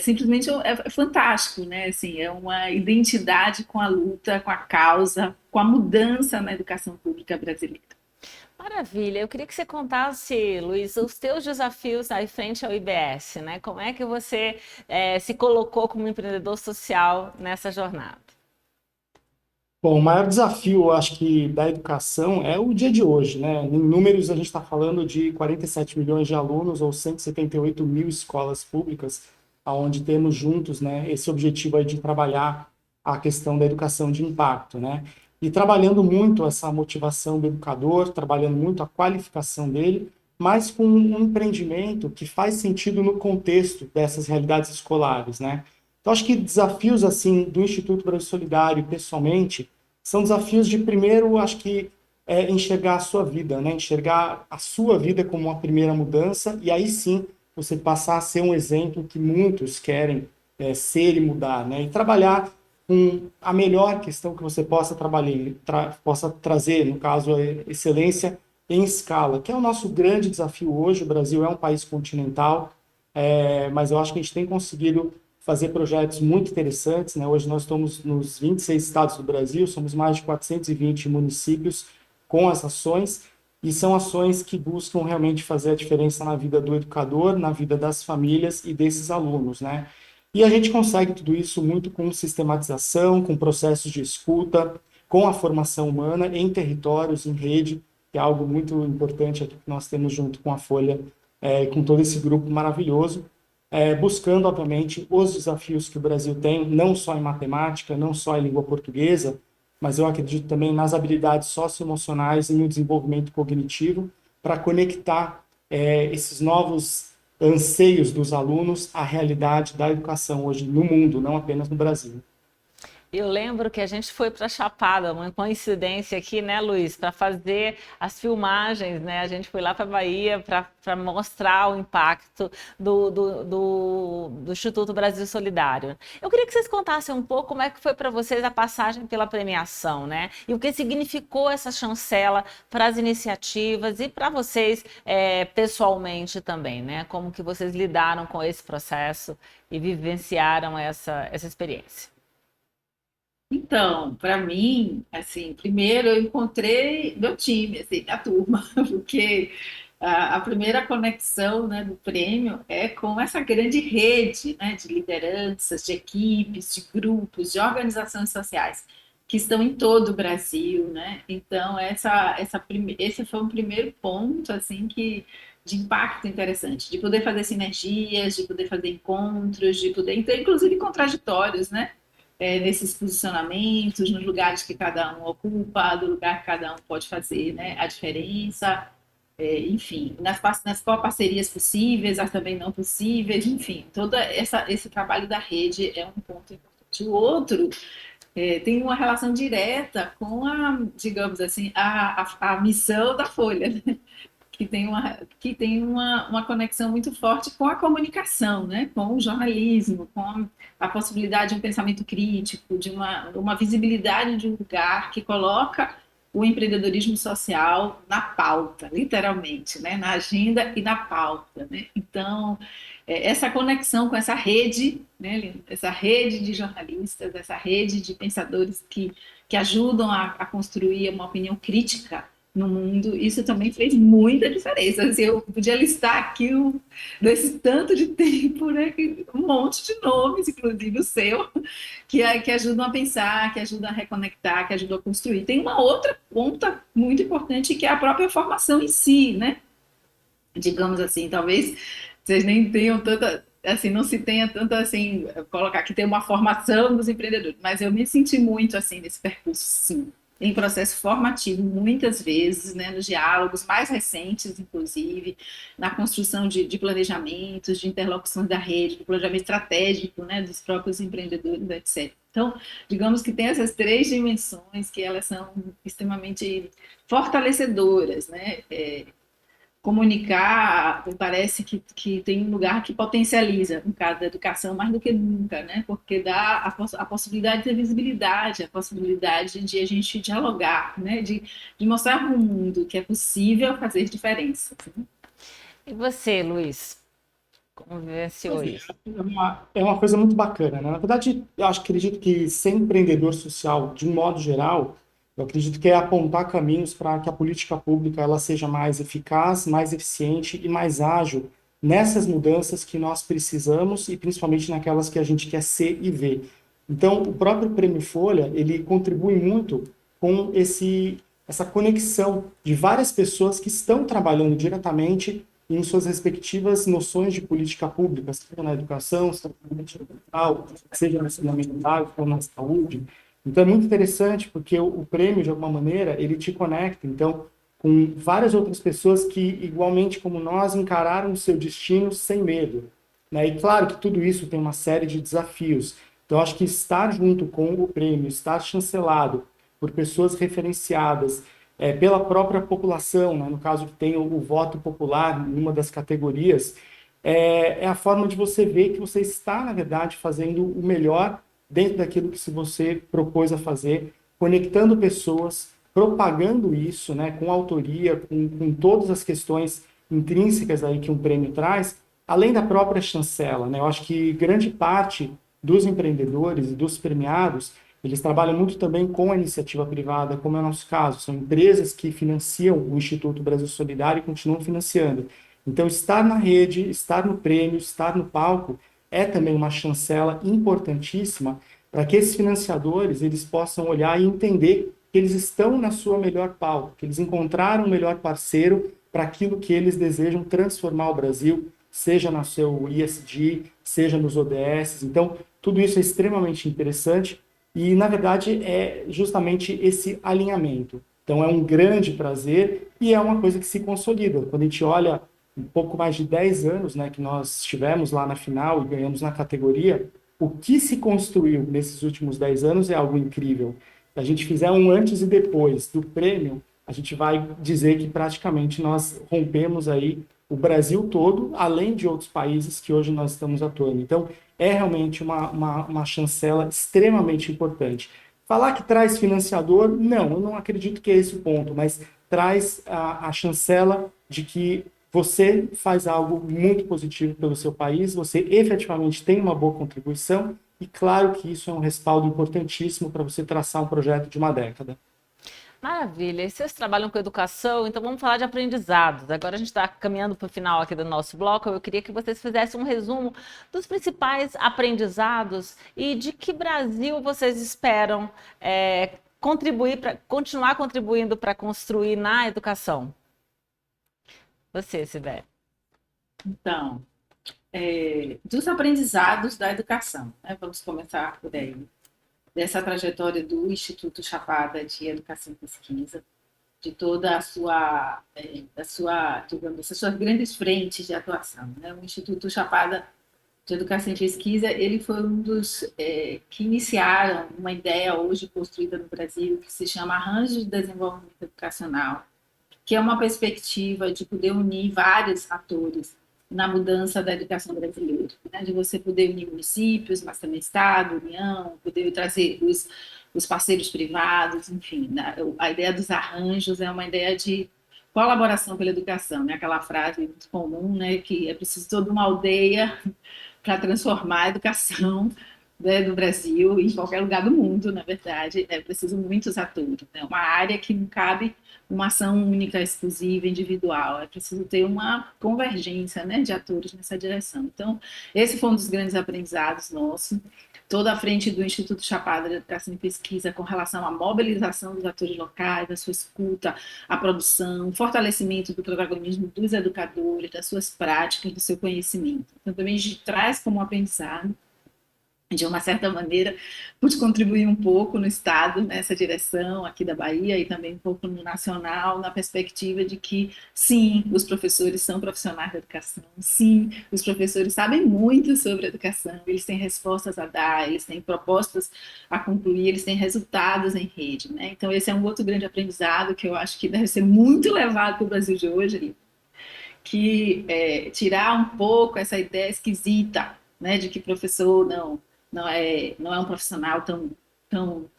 simplesmente fantástico, né? Assim, é uma identidade com a luta, com a causa, com a mudança na educação pública brasileira. Maravilha, eu queria que você contasse, Luiz, os teus desafios aí frente ao IBS, né? Como é que você se colocou como empreendedor social nessa jornada? Bom, o maior desafio, eu acho que, da educação é o dia de hoje, né? Em números, a gente está falando de 47 milhões de alunos ou 178 mil escolas públicas, onde temos juntos, né, esse objetivo aí de trabalhar a questão da educação de impacto, né? E trabalhando muito essa motivação do educador, trabalhando muito a qualificação dele, mas com um empreendimento que faz sentido no contexto dessas realidades escolares, né? Então, acho que desafios, assim, do Instituto Brasil Solidário, pessoalmente, são desafios de, primeiro, acho que enxergar a sua vida, né? Enxergar a sua vida como uma primeira mudança e aí sim você passar a ser um exemplo que muitos querem ser e mudar, né? E trabalhar com a melhor questão que você possa possa trazer, no caso, a excelência em escala, que é o nosso grande desafio hoje. O Brasil é um país continental, mas eu acho que a gente tem conseguido fazer projetos muito interessantes, né? Hoje nós estamos nos 26 estados do Brasil, somos mais de 420 municípios com as ações, e são ações que buscam realmente fazer a diferença na vida do educador, na vida das famílias e desses alunos, né? E a gente consegue tudo isso muito com sistematização, com processos de escuta, com a formação humana em territórios, em rede, que é algo muito importante aqui que nós temos junto com a Folha, com todo esse grupo maravilhoso, buscando, obviamente, os desafios que o Brasil tem, não só em matemática, não só em língua portuguesa, mas eu acredito também nas habilidades socioemocionais e no desenvolvimento cognitivo, para conectar esses novos anseios dos alunos à realidade da educação hoje no mundo, não apenas no Brasil. Eu lembro que a gente foi para Chapada, uma coincidência aqui, né, Luiz, para fazer as filmagens, né? A gente foi lá para a Bahia para mostrar o impacto do Instituto Brasil Solidário. Eu queria que vocês contassem um pouco como é que foi para vocês a passagem pela premiação, né? E o que significou essa chancela para as iniciativas e para vocês pessoalmente também, né? Como que vocês lidaram com esse processo e vivenciaram essa experiência. Então, para mim, assim, primeiro eu encontrei meu time, assim, a turma, porque a primeira conexão, né, do prêmio é com essa grande rede, né, de lideranças, de equipes, de grupos, de organizações sociais que estão em todo o Brasil, né? Então, esse foi um primeiro ponto, assim, de impacto interessante, de poder fazer sinergias, de poder fazer encontros, de poder, então, inclusive contraditórios, né? Nesses posicionamentos, nos lugares que cada um ocupa, do lugar que cada um pode fazer, né, a diferença, enfim, nas parcerias possíveis, as também não possíveis, enfim, esse trabalho da rede é um ponto importante. O outro tem uma relação direta com digamos assim, a missão da Folha, né? Que tem uma conexão muito forte com a comunicação, né? Com o jornalismo, com a possibilidade de um pensamento crítico, de uma visibilidade de um lugar que coloca o empreendedorismo social na pauta, literalmente, né? Na agenda e na pauta, né? Então, essa conexão com essa rede, né, Lino? Essa rede de jornalistas, essa rede de pensadores que ajudam a construir uma opinião crítica no mundo, isso também fez muita diferença. Assim, eu podia listar aqui desse tanto de tempo, né, um monte de nomes, inclusive o seu, que ajudam a pensar, que ajudam a reconectar, que ajudam a construir. Tem uma outra ponta muito importante, que é a própria formação em si, né? Digamos assim, talvez vocês nem tenham tanta, assim, não se tenha tanto assim, colocar que tem uma formação dos empreendedores, mas eu me senti muito assim nesse percurso, sim, em processo formativo, muitas vezes, né, nos diálogos mais recentes, inclusive, na construção de planejamentos, de interlocuções da rede, do planejamento estratégico, né, dos próprios empreendedores, etc. Então, digamos que tem essas três dimensões que elas são extremamente fortalecedoras, né? Comunicar, parece que tem um lugar que potencializa, no caso da educação, mais do que nunca, né? Porque dá a possibilidade de ter visibilidade, a possibilidade de a gente dialogar, né? De mostrar para o mundo que é possível fazer diferença. Né? E você, Luiz, como vivenciou isso? É uma coisa muito bacana, né? Na verdade, acredito que ser empreendedor social, de um modo geral, eu acredito que é apontar caminhos para que a política pública ela seja mais eficaz, mais eficiente e mais ágil nessas mudanças que nós precisamos e principalmente naquelas que a gente quer ser e ver. Então, o próprio Prêmio Folha, ele contribui muito com essa conexão de várias pessoas que estão trabalhando diretamente em suas respectivas noções de política pública, seja na educação, seja na política ambiental, seja na saúde mental, ou na saúde. Então é muito interessante porque o prêmio, de alguma maneira, ele te conecta, então, com várias outras pessoas que, igualmente como nós, encararam o seu destino sem medo. Né? E claro que tudo isso tem uma série de desafios. Então, acho que estar junto com o prêmio, estar chancelado por pessoas referenciadas, pela própria população, né? No caso que tem o voto popular em uma das categorias, é a forma de você ver que você está, na verdade, fazendo o melhor dentro daquilo que se você propôs a fazer, conectando pessoas, propagando isso, né, com autoria, com todas as questões intrínsecas aí que um prêmio traz, além da própria chancela, né? Eu acho que grande parte dos empreendedores e dos premiados, eles trabalham muito também com a iniciativa privada, como é o nosso caso. São empresas que financiam o Instituto Brasil Solidário e continuam financiando. Então, estar na rede, estar no prêmio, estar no palco, é também uma chancela importantíssima para que esses financiadores eles possam olhar e entender que eles estão na sua melhor pauta, que eles encontraram o melhor parceiro para aquilo que eles desejam transformar o Brasil, seja no seu ISD, seja nos ODS. Então, tudo isso é extremamente interessante e, na verdade, é justamente esse alinhamento. Então, é um grande prazer e é uma coisa que se consolida. Quando a gente olha um pouco mais de 10 anos, né, que nós estivemos lá na final e ganhamos na categoria, o que se construiu nesses últimos 10 anos é algo incrível. Se a gente fizer um antes e depois do prêmio, a gente vai dizer que praticamente nós rompemos aí o Brasil todo, além de outros países que hoje nós estamos atuando. Então, é realmente uma chancela extremamente importante. Falar que traz financiador, não, eu não acredito que é esse o ponto, mas traz a chancela de que você faz algo muito positivo pelo seu país, você efetivamente tem uma boa contribuição, e claro que isso é um respaldo importantíssimo para você traçar um projeto de uma década. Maravilha. E vocês trabalham com educação, então vamos falar de aprendizados. Agora a gente está caminhando para o final aqui do nosso bloco. Eu queria que vocês fizessem um resumo dos principais aprendizados e de que Brasil vocês esperam contribuir para continuar contribuindo para construir na educação. Você, Sibeli. Então, dos aprendizados da educação, né? Vamos começar por aí. Dessa trajetória do Instituto Chapada de Educação e Pesquisa, de toda a sua, digamos, as suas grandes frentes de atuação, né? O Instituto Chapada de Educação e Pesquisa, ele foi um dos que iniciaram uma ideia hoje construída no Brasil que se chama Arranjo de Desenvolvimento Educacional, que é uma perspectiva de poder unir vários atores na mudança da educação brasileira, né? De você poder unir municípios, mas também Estado, União, poder trazer os parceiros privados, enfim, né? A ideia dos arranjos é uma ideia de colaboração pela educação, né? Aquela frase muito comum, né, que é preciso toda uma aldeia para transformar a educação, né, do Brasil e em qualquer lugar do mundo, na verdade, é preciso muitos atores. É uma área que não cabe uma ação única, exclusiva, individual. É preciso ter uma convergência, né, de atores nessa direção. Então, esse foi um dos grandes aprendizados nossos. Toda a frente do Instituto Chapada de Educação e Pesquisa com relação à mobilização dos atores locais, da sua escuta, a produção, fortalecimento do protagonismo dos educadores, das suas práticas, do seu conhecimento. Então, também a gente traz como aprendizado, de uma certa maneira, pude contribuir um pouco no Estado, nessa direção aqui da Bahia, e também um pouco no nacional, na perspectiva de que, sim, os professores são profissionais da educação, sim, os professores sabem muito sobre a educação, eles têm respostas a dar, eles têm propostas a concluir, eles têm resultados em rede, né? Então, esse é um outro grande aprendizado que eu acho que deve ser muito levado para o Brasil de hoje, que tirar um pouco essa ideia esquisita, né, de que professor não é um profissional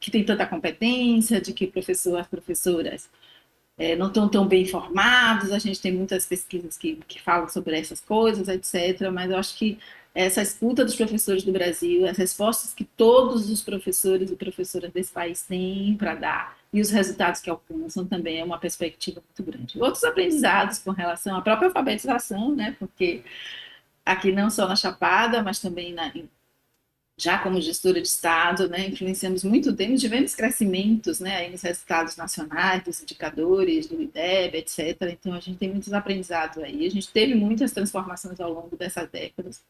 que tem tanta competência, de que as professoras não estão tão bem informados. A gente tem muitas pesquisas que falam sobre essas coisas, etc. Mas eu acho que essa escuta dos professores do Brasil, as respostas que todos os professores e professoras desse país têm para dar e os resultados que alcançam também é uma perspectiva muito grande. Outros aprendizados com relação à própria alfabetização, né? Porque aqui não só na Chapada, mas também já como gestora de Estado, né, influenciamos muito, tivemos crescimentos, né, aí nos resultados nacionais, dos indicadores, do IDEB, etc. Então, a gente tem muitos aprendizados aí. A gente teve muitas transformações ao longo dessas décadas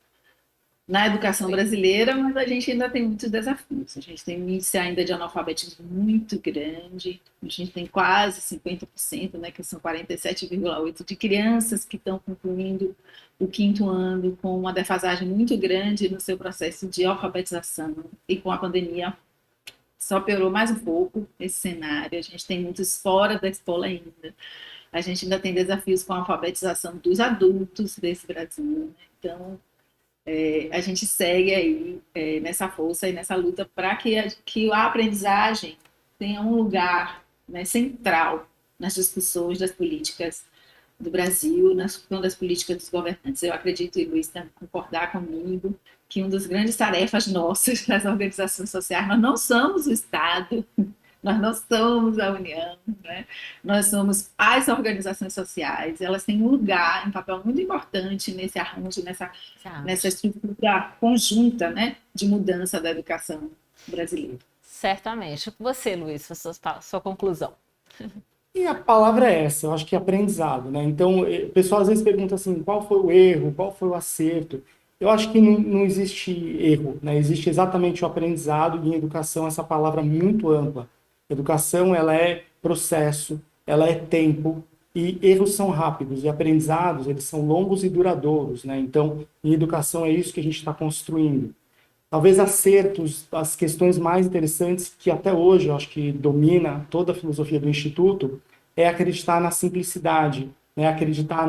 na educação brasileira, mas a gente ainda tem muitos desafios. A gente tem um índice ainda de analfabetismo muito grande, a gente tem quase 50%, né, que são 47,8% de crianças que estão concluindo o quinto ano com uma defasagem muito grande no seu processo de alfabetização, e com a pandemia só piorou mais um pouco esse cenário. A gente tem muitos fora da escola ainda. a gente ainda tem desafios com a alfabetização dos adultos desse Brasil, né? Então, a gente segue aí nessa força e nessa luta para que a aprendizagem tenha um lugar, né, central nas discussões das políticas do Brasil, na discussão das políticas dos governantes. Eu acredito, e Luiz também concordar comigo, que uma das grandes tarefas nossas das organizações sociais, nós não somos o Estado, nós não somos a União, né? Nós somos as organizações sociais, elas têm um lugar, um papel muito importante nesse arranjo, nessa estrutura conjunta, né, de mudança da educação brasileira. Certamente. Com você, Luiz, sua conclusão. E a palavra é essa, eu acho que é aprendizado, né? Então, o pessoal às vezes pergunta assim, qual foi o erro, qual foi o acerto? Eu acho que não existe erro, né? Existe exatamente o aprendizado, e em educação essa palavra é muito ampla. Educação, ela é processo, ela é tempo, e erros são rápidos, e aprendizados, eles são longos e duradouros, né? Então, em educação é isso que a gente está construindo. Talvez acertos, as questões mais interessantes que até hoje eu acho que domina toda a filosofia do Instituto é acreditar na simplicidade, né? Acreditar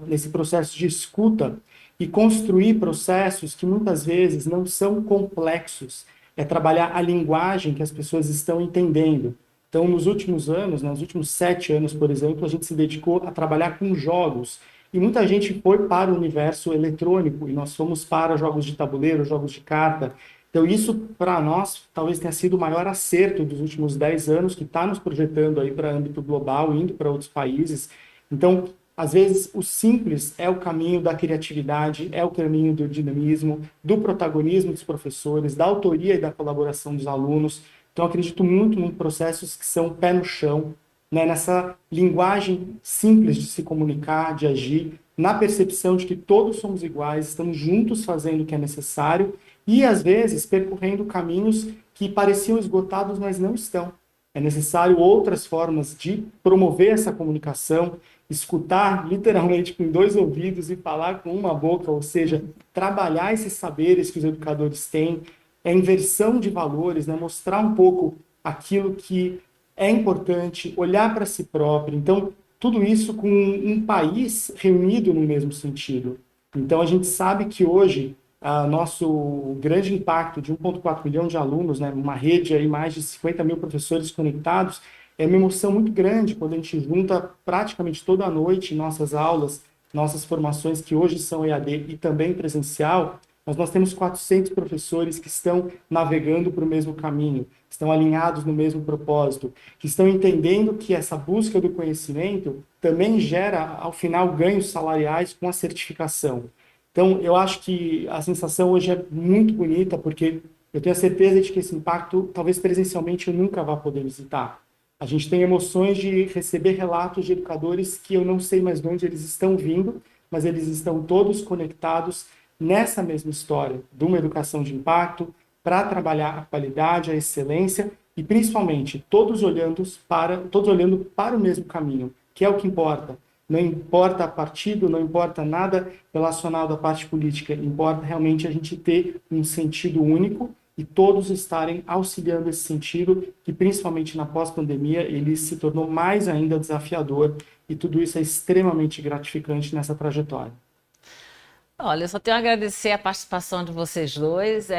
nesse processo de escuta e construir processos que muitas vezes não são complexos. É trabalhar a linguagem que as pessoas estão entendendo. Então, nos últimos anos, nos últimos 7 anos, por exemplo, a gente se dedicou a trabalhar com jogos. E muita gente foi para o universo eletrônico, e nós fomos para jogos de tabuleiro, jogos de carta. Então, isso, para nós, talvez tenha sido o maior acerto dos últimos 10 anos, que está nos projetando aí para âmbito global, indo para outros países. Então, às vezes, o simples é o caminho da criatividade, é o caminho do dinamismo, do protagonismo dos professores, da autoria e da colaboração dos alunos. Então, acredito muito em processos que são pé no chão, né, nessa linguagem simples de se comunicar, de agir, na percepção de que todos somos iguais, estamos juntos fazendo o que é necessário e, às vezes, percorrendo caminhos que pareciam esgotados, mas não estão. É necessário outras formas de promover essa comunicação, escutar literalmente com 2 ouvidos e falar com uma boca, ou seja, trabalhar esses saberes que os educadores têm, é inversão de valores, né, mostrar um pouco aquilo que é importante, olhar para si próprio. Então, tudo isso com um país reunido no mesmo sentido. Então, a gente sabe que hoje, nosso grande impacto de 1,4 milhão de alunos, né, uma rede aí, mais de 50 mil professores conectados, é uma emoção muito grande quando a gente junta praticamente toda a noite nossas aulas, nossas formações que hoje são EAD e também presencial, mas nós temos 400 professores que estão navegando para o mesmo caminho, estão alinhados no mesmo propósito, que estão entendendo que essa busca do conhecimento também gera, ao final, ganhos salariais com a certificação. Então, eu acho que a sensação hoje é muito bonita, porque eu tenho a certeza de que esse impacto, talvez presencialmente, eu nunca vá poder visitar. A gente tem emoções de receber relatos de educadores que eu não sei mais de onde eles estão vindo, mas eles estão todos conectados nessa mesma história de uma educação de impacto para trabalhar a qualidade, a excelência e, principalmente, todos olhando para o mesmo caminho, que é o que importa. Não importa partido, não importa nada relacionado à parte política, importa realmente a gente ter um sentido único e todos estarem auxiliando esse sentido, que principalmente na pós-pandemia ele se tornou mais ainda desafiador e tudo isso é extremamente gratificante nessa trajetória. Olha, eu só tenho a agradecer a participação de vocês dois,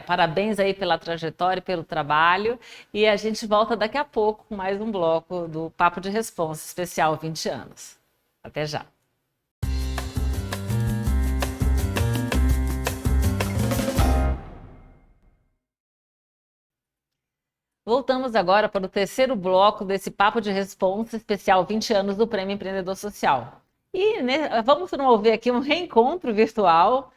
parabéns aí pela trajetória e pelo trabalho, e a gente volta daqui a pouco com mais um bloco do Papo de Responsa especial 20 anos. Até já. Voltamos agora para o terceiro bloco desse Papo de Responsa especial 20 anos do Prêmio Empreendedor Social. E vamos promover aqui um reencontro virtual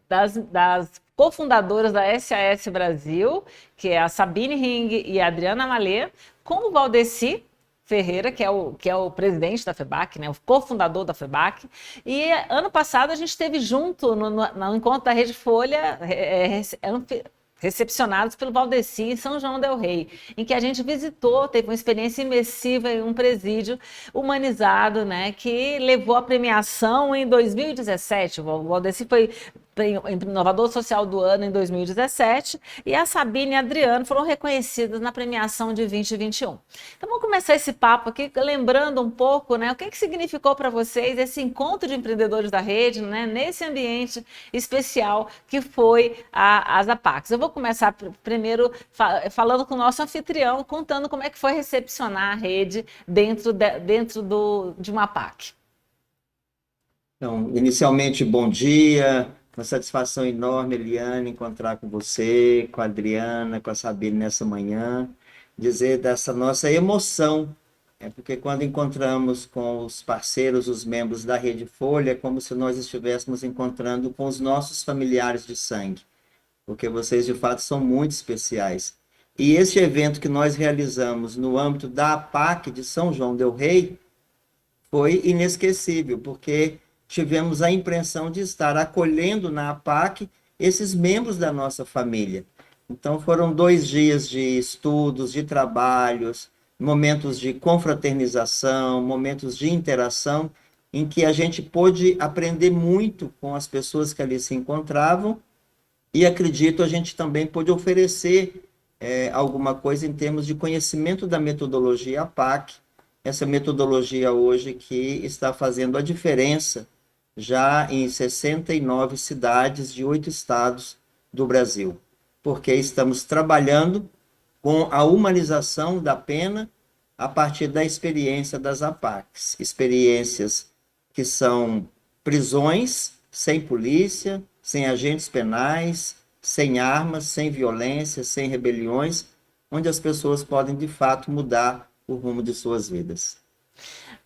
das cofundadoras da SAS Brasil, que é a Sabine Ring e a Adriana Malê, com o Valdeci Ferreira, que é o presidente da FEBAC, né, o cofundador da FEBAC. E ano passado a gente esteve junto no encontro da Rede Folha, recepcionados pelo Valdeci em São João del Rei, em que a gente visitou, teve uma experiência imersiva em um presídio humanizado, né, que levou a premiação em 2017. O Valdeci foi Inovador Social do Ano em 2017, e a Sabine e a Adriano foram reconhecidas na premiação de 2021. Então vamos começar esse papo aqui lembrando um pouco, né, o que significou para vocês esse encontro de empreendedores da rede, né, nesse ambiente especial que foi a Apax. Eu vou começar primeiro falando com o nosso anfitrião, contando como é que foi recepcionar a rede dentro de uma Apac. Então, inicialmente, bom dia, uma satisfação enorme, Eliane, encontrar com você, com a Adriana, com a Sabine nessa manhã, dizer dessa nossa emoção, porque quando encontramos com os parceiros, os membros da Rede Folha, é como se nós estivéssemos encontrando com os nossos familiares de sangue, porque vocês, de fato, são muito especiais. E este evento que nós realizamos no âmbito da APAC de São João del Rei foi inesquecível, porque tivemos a impressão de estar acolhendo na APAC esses membros da nossa família. Então foram 2 dias de estudos, de trabalhos, momentos de confraternização, momentos de interação, em que a gente pôde aprender muito com as pessoas que ali se encontravam, e acredito a gente também pôde oferecer alguma coisa em termos de conhecimento da metodologia APAC, essa metodologia hoje que está fazendo a diferença já em 69 cidades de 8 estados do Brasil, porque estamos trabalhando com a humanização da pena a partir da experiência das APACs, experiências que são prisões sem polícia, sem agentes penais, sem armas, sem violência, sem rebeliões, onde as pessoas podem, de fato, mudar o rumo de suas vidas.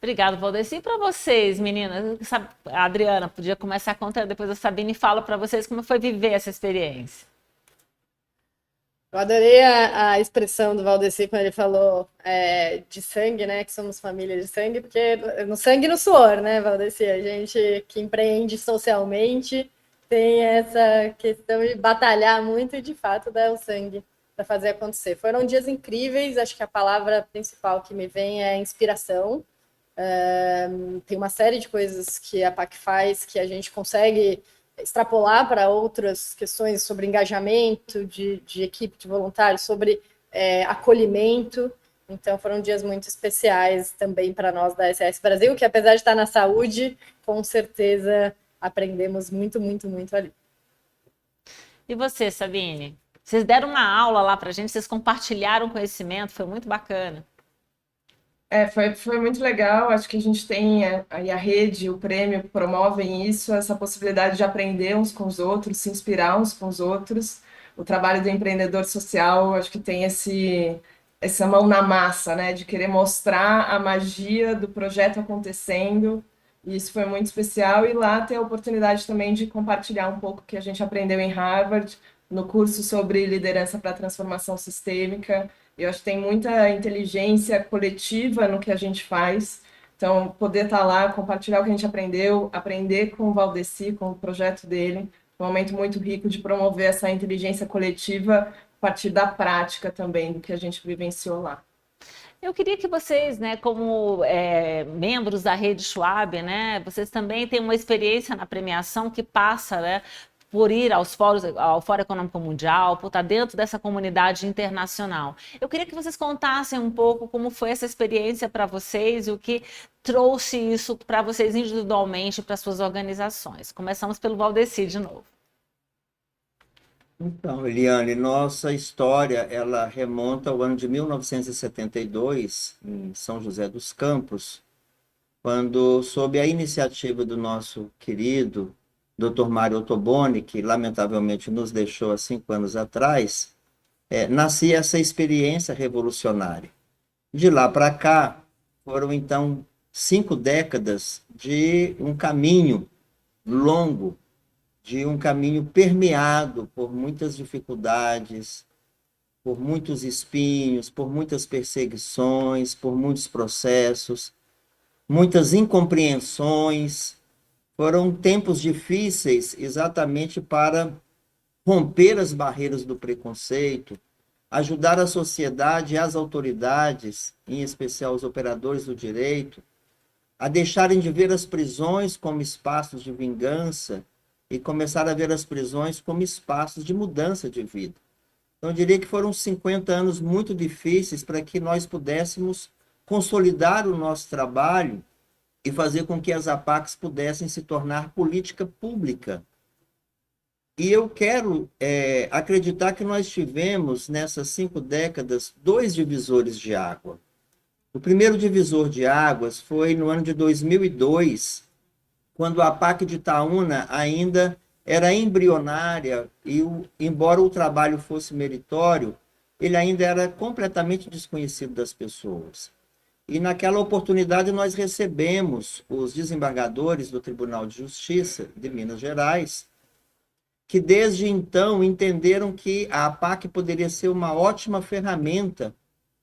Obrigada, Valdeci. E para vocês, meninas, a Adriana podia começar contando, depois a Sabine fala para vocês como foi viver essa experiência. Eu adorei a expressão do Valdeci quando ele falou de sangue, né? Que somos família de sangue, porque no sangue e no suor, né, Valdeci? A gente que empreende socialmente tem essa questão de batalhar muito e, de fato, dar o sangue para fazer acontecer. Foram dias incríveis, acho que a palavra principal que me vem é inspiração. Tem uma série de coisas que a PAC faz que a gente consegue extrapolar para outras questões sobre engajamento de equipe de voluntários, sobre acolhimento. Então foram dias muito especiais também para nós da SS Brasil, que apesar de estar na saúde, com certeza aprendemos muito, muito, muito ali. E você, Sabine? Vocês deram uma aula lá para a gente, vocês compartilharam conhecimento, foi muito bacana. Foi muito legal, acho que a gente tem a rede, o prêmio promovem isso, essa possibilidade de aprender uns com os outros, se inspirar uns com os outros. O trabalho do empreendedor social, acho que tem essa mão na massa, né, de querer mostrar a magia do projeto acontecendo, e isso foi muito especial, e lá ter a oportunidade também de compartilhar um pouco o que a gente aprendeu em Harvard, no curso sobre liderança para transformação sistêmica. Eu acho que tem muita inteligência coletiva no que a gente faz. Então, poder estar lá, compartilhar o que a gente aprendeu, aprender com o Valdeci, com o projeto dele, um momento muito rico de promover essa inteligência coletiva a partir da prática também, do que a gente vivenciou lá. Eu queria que vocês, né, como membros da Rede Schwab, né, vocês também têm uma experiência na premiação que passa, né, por ir aos fóruns, ao Fórum Econômico Mundial, por estar dentro dessa comunidade internacional. Eu queria que vocês contassem um pouco como foi essa experiência para vocês e o que trouxe isso para vocês individualmente, para suas organizações. Começamos pelo Valdeci de novo. Então, Eliane, nossa história, ela remonta ao ano de 1972, em São José dos Campos, quando, sob a iniciativa do nosso querido Dr. Mário Ottoboni, que lamentavelmente nos deixou há 5 anos atrás, nascia essa experiência revolucionária. De lá para cá, foram então 5 décadas de um caminho longo, de um caminho permeado por muitas dificuldades, por muitos espinhos, por muitas perseguições, por muitos processos, muitas incompreensões. Foram tempos difíceis exatamente para romper as barreiras do preconceito, ajudar a sociedade e as autoridades, em especial os operadores do direito, a deixarem de ver as prisões como espaços de vingança e começaram a ver as prisões como espaços de mudança de vida. Então, eu diria que foram 50 anos muito difíceis para que nós pudéssemos consolidar o nosso trabalho e fazer com que as APACs pudessem se tornar política pública. E eu quero acreditar que nós tivemos, nessas 5 décadas, 2 divisores de água. O primeiro divisor de águas foi no ano de 2002, quando a APAC de Itaúna ainda era embrionária e, embora o trabalho fosse meritório, ele ainda era completamente desconhecido das pessoas. E naquela oportunidade nós recebemos os desembargadores do Tribunal de Justiça de Minas Gerais, que desde então entenderam que a APAC poderia ser uma ótima ferramenta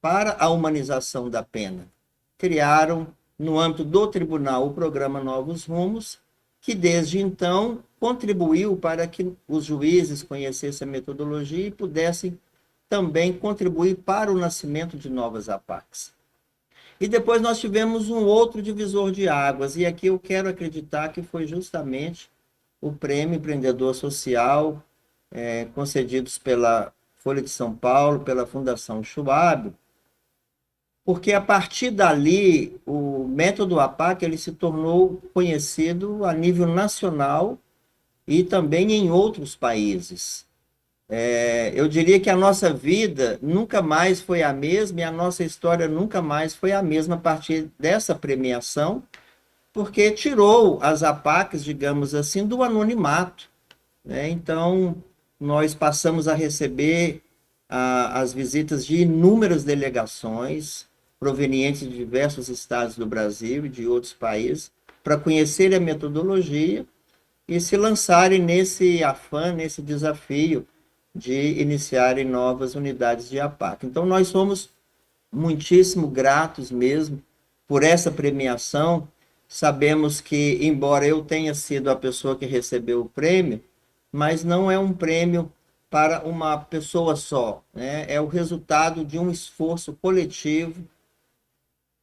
para a humanização da pena. Criaram, no âmbito do tribunal, o programa Novos Rumos, que desde então contribuiu para que os juízes conhecessem a metodologia e pudessem também contribuir para o nascimento de novas APACs. E depois nós tivemos um outro divisor de águas, e aqui eu quero acreditar que foi justamente o Prêmio Empreendedor Social, concedidos pela Folha de São Paulo, pela Fundação Schwab, porque a partir dali o método APAC ele se tornou conhecido a nível nacional e também em outros países. Eu diria que a nossa vida nunca mais foi a mesma e a nossa história nunca mais foi a mesma a partir dessa premiação, porque tirou as APACs, digamos assim, do anonimato, né? Então, nós passamos a receber as visitas de inúmeras delegações provenientes de diversos estados do Brasil e de outros países, para conhecerem a metodologia e se lançarem nesse afã, nesse desafio de iniciarem novas unidades de APAC. Então, nós somos muitíssimo gratos mesmo por essa premiação. Sabemos que, embora eu tenha sido a pessoa que recebeu o prêmio, mas não é um prêmio para uma pessoa só, né? É o resultado de um esforço coletivo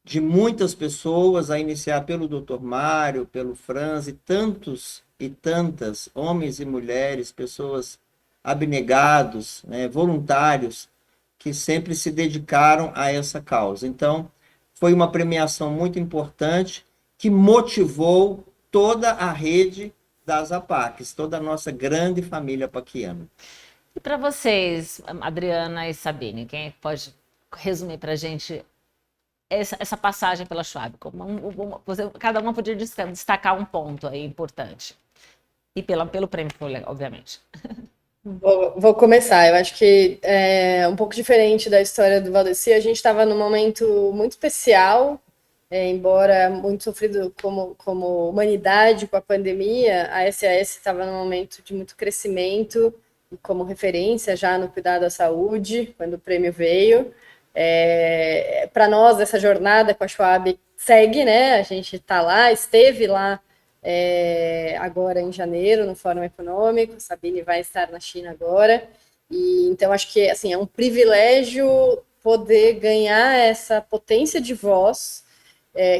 de muitas pessoas, a iniciar pelo Dr. Mário, pelo Franz e tantos e tantas, homens e mulheres, pessoas abnegados, né, voluntários, que sempre se dedicaram a essa causa. Então, foi uma premiação muito importante que motivou toda a rede das APACs, toda a nossa grande família apaquiana. E para vocês, Adriana e Sabine, quem pode resumir para a gente essa passagem pela Schwab? Cada uma podia destacar um ponto aí importante. E pelo prêmio, obviamente. Vou começar. Eu acho que é um pouco diferente da história do Valdeci. A gente estava num momento muito especial, embora muito sofrido como humanidade com a pandemia. A SAS estava num momento de muito crescimento e como referência já no cuidado à saúde, quando o prêmio veio. Para nós, essa jornada com a Schwab segue, né? A gente está lá, esteve lá agora em janeiro no Fórum Econômico. Sabine vai estar na China agora, e então acho que assim, é um privilégio poder ganhar essa potência de voz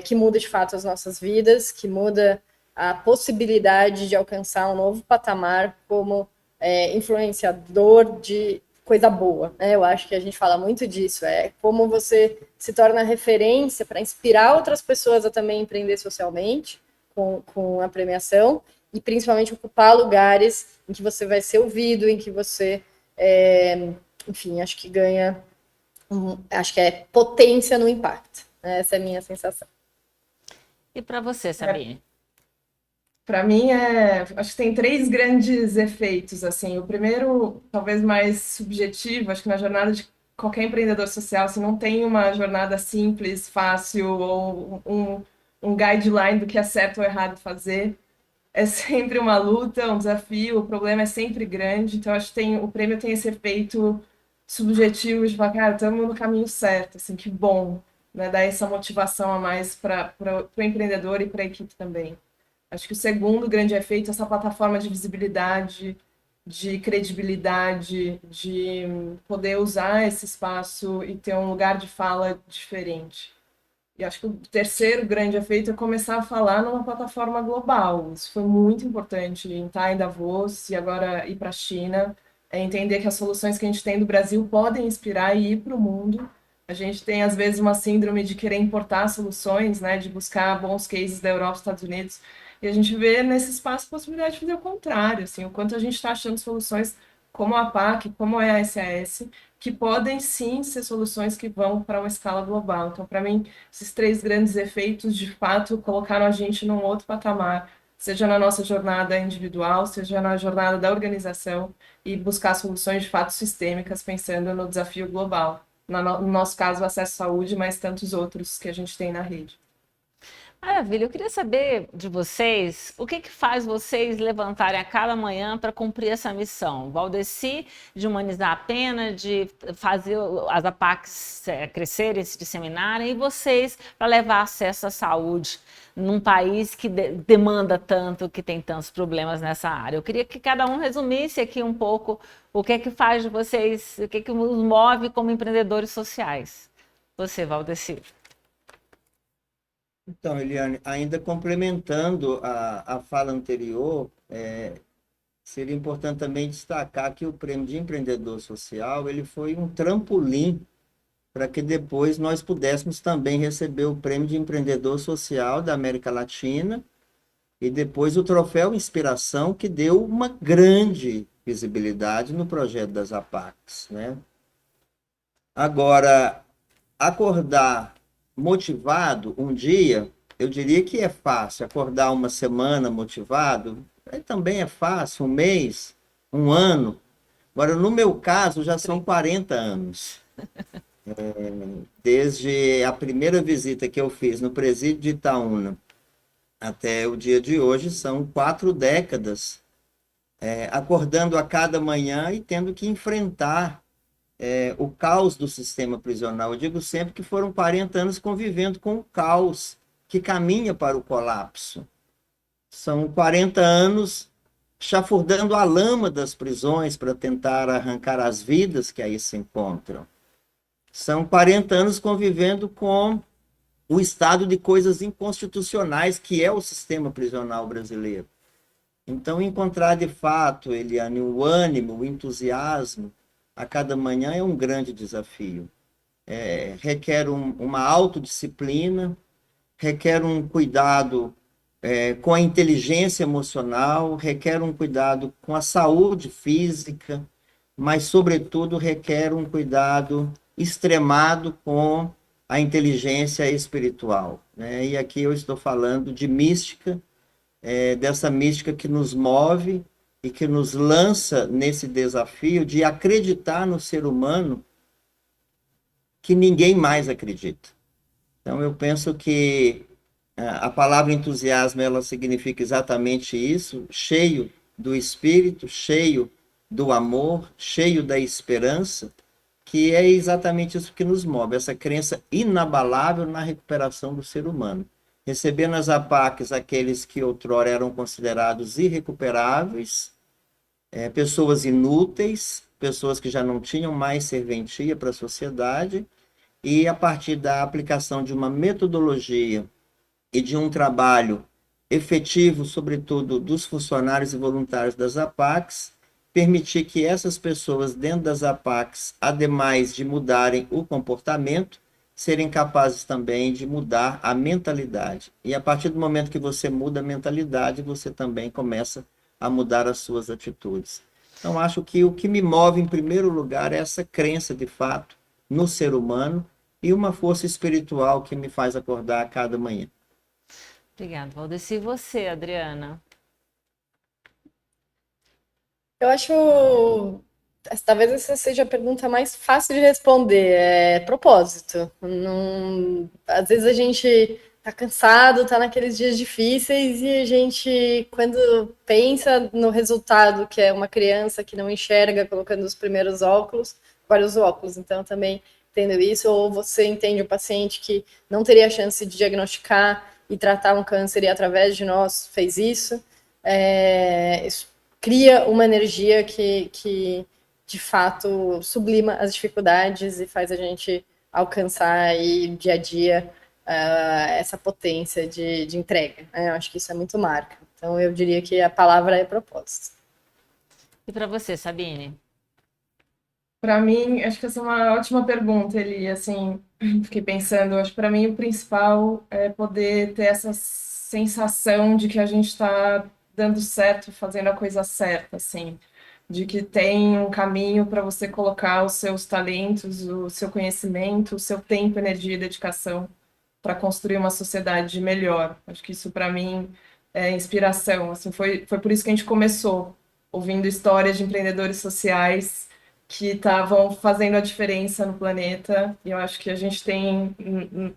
que muda de fato as nossas vidas, que muda a possibilidade de alcançar um novo patamar como influenciador de coisa boa, né? Eu acho que a gente fala muito disso, como você se torna referência para inspirar outras pessoas a também empreender socialmente, com a premiação, e principalmente ocupar lugares em que você vai ser ouvido, em que você, enfim, acho que ganha, acho que é potência no impacto. Essa é a minha sensação. E para você, Sabine? Para mim, acho que tem 3 grandes efeitos, assim. O primeiro, talvez mais subjetivo, acho que na jornada de qualquer empreendedor social, assim, não tem uma jornada simples, fácil, ou um guideline do que é certo ou errado fazer. É sempre uma luta, um desafio, o problema é sempre grande. Então, acho que o prêmio tem esse efeito subjetivo de falar, cara, estamos no caminho certo, assim, que bom, né? Dar essa motivação a mais para o empreendedor e para a equipe também. Acho que o segundo grande efeito é essa plataforma de visibilidade, de credibilidade, de poder usar esse espaço e ter um lugar de fala diferente. E acho que o terceiro grande efeito é começar a falar numa plataforma global. Isso foi muito importante em estar em Davos e agora ir para a China, é entender que as soluções que a gente tem do Brasil podem inspirar e ir para o mundo. A gente tem, às vezes, uma síndrome de querer importar soluções, né, de buscar bons cases da Europa, Estados Unidos, e a gente vê nesse espaço a possibilidade de fazer o contrário, assim, o quanto a gente está achando soluções como a PAC, como a SAS, que podem sim ser soluções que vão para uma escala global. Então, para mim, esses três grandes efeitos, de fato, colocaram a gente num outro patamar, seja na nossa jornada individual, seja na jornada da organização, e buscar soluções de fato sistêmicas, pensando no desafio global. No nosso caso, o acesso à saúde, mas tantos outros que a gente tem na rede. Maravilha, eu queria saber de vocês o que que faz vocês levantarem a cada manhã para cumprir essa missão. Valdeci, de humanizar a pena, de fazer as APACs crescerem, se disseminarem, e vocês para levar acesso à saúde num país que demanda tanto, que tem tantos problemas nessa área. Eu queria que cada um resumisse aqui um pouco o que é que faz de vocês, o que é que os move como empreendedores sociais. Você, Valdeci. Então, Eliane, ainda complementando a fala anterior, seria importante também destacar que o Prêmio de Empreendedor Social ele foi um trampolim para que depois nós pudéssemos também receber o Prêmio de Empreendedor Social da América Latina e depois o Troféu Inspiração, que deu uma grande visibilidade no projeto das APACs, né? Agora, acordar motivado um dia, eu diria que é fácil. Acordar uma semana motivado, também é fácil, um mês, um ano. Agora, no meu caso, já são 40 anos. Desde a primeira visita que eu fiz no presídio de Itaúna até o dia de hoje, são 4 décadas, acordando a cada manhã e tendo que enfrentar o caos do sistema prisional. Eu digo sempre que foram 40 anos convivendo com o caos que caminha para o colapso. São 40 anos chafurdando a lama das prisões para tentar arrancar as vidas que aí se encontram. São 40 anos convivendo com o estado de coisas inconstitucionais que é o sistema prisional brasileiro. Então, encontrar de fato, Eliane, o ânimo, o entusiasmo a cada manhã é um grande desafio. Requer uma autodisciplina, requer um cuidado com a inteligência emocional, requer um cuidado com a saúde física, mas, sobretudo, requer um cuidado extremado com a inteligência espiritual, né? E aqui eu estou falando de mística, dessa mística que nos move e que nos lança nesse desafio de acreditar no ser humano que ninguém mais acredita. Então, eu penso que a palavra entusiasmo, ela significa exatamente isso, cheio do espírito, cheio do amor, cheio da esperança, que é exatamente isso que nos move, essa crença inabalável na recuperação do ser humano. Receber nas APACs aqueles que outrora eram considerados irrecuperáveis, pessoas inúteis, pessoas que já não tinham mais serventia para a sociedade, e a partir da aplicação de uma metodologia e de um trabalho efetivo, sobretudo dos funcionários e voluntários das APACs, permitir que essas pessoas dentro das APACs, ademais de mudarem o comportamento, serem capazes também de mudar a mentalidade. E a partir do momento que você muda a mentalidade, você também começa a mudar as suas atitudes. Então, acho que o que me move, em primeiro lugar, é essa crença, de fato, no ser humano e uma força espiritual que me faz acordar a cada manhã. Obrigada, Valdeci. E você, Adriana? Eu acho, talvez essa seja a pergunta mais fácil de responder, é propósito. Às vezes a gente tá cansado, tá naqueles dias difíceis e a gente, quando pensa no resultado, que é uma criança que não enxerga colocando os primeiros óculos, vários óculos, então também entendo isso, ou você entende o paciente que não teria chance de diagnosticar e tratar um câncer e através de nós fez isso, isso cria uma energia que de fato sublima as dificuldades e faz a gente alcançar aí dia a dia essa potência de entrega, né? Eu acho que isso é muito marca. Então, eu diria que a palavra é propósito. E para você, Sabine? Para mim, acho que essa é uma ótima pergunta, Eli. Assim, fiquei pensando, acho que para mim o principal é poder ter essa sensação de que a gente está dando certo, fazendo a coisa certa, assim, de que tem um caminho para você colocar os seus talentos, o seu conhecimento, o seu tempo, energia e dedicação para construir uma sociedade melhor. Acho que isso para mim é inspiração. Assim, foi por isso que a gente começou, ouvindo histórias de empreendedores sociais que estavam fazendo a diferença no planeta. E eu acho que a gente tem,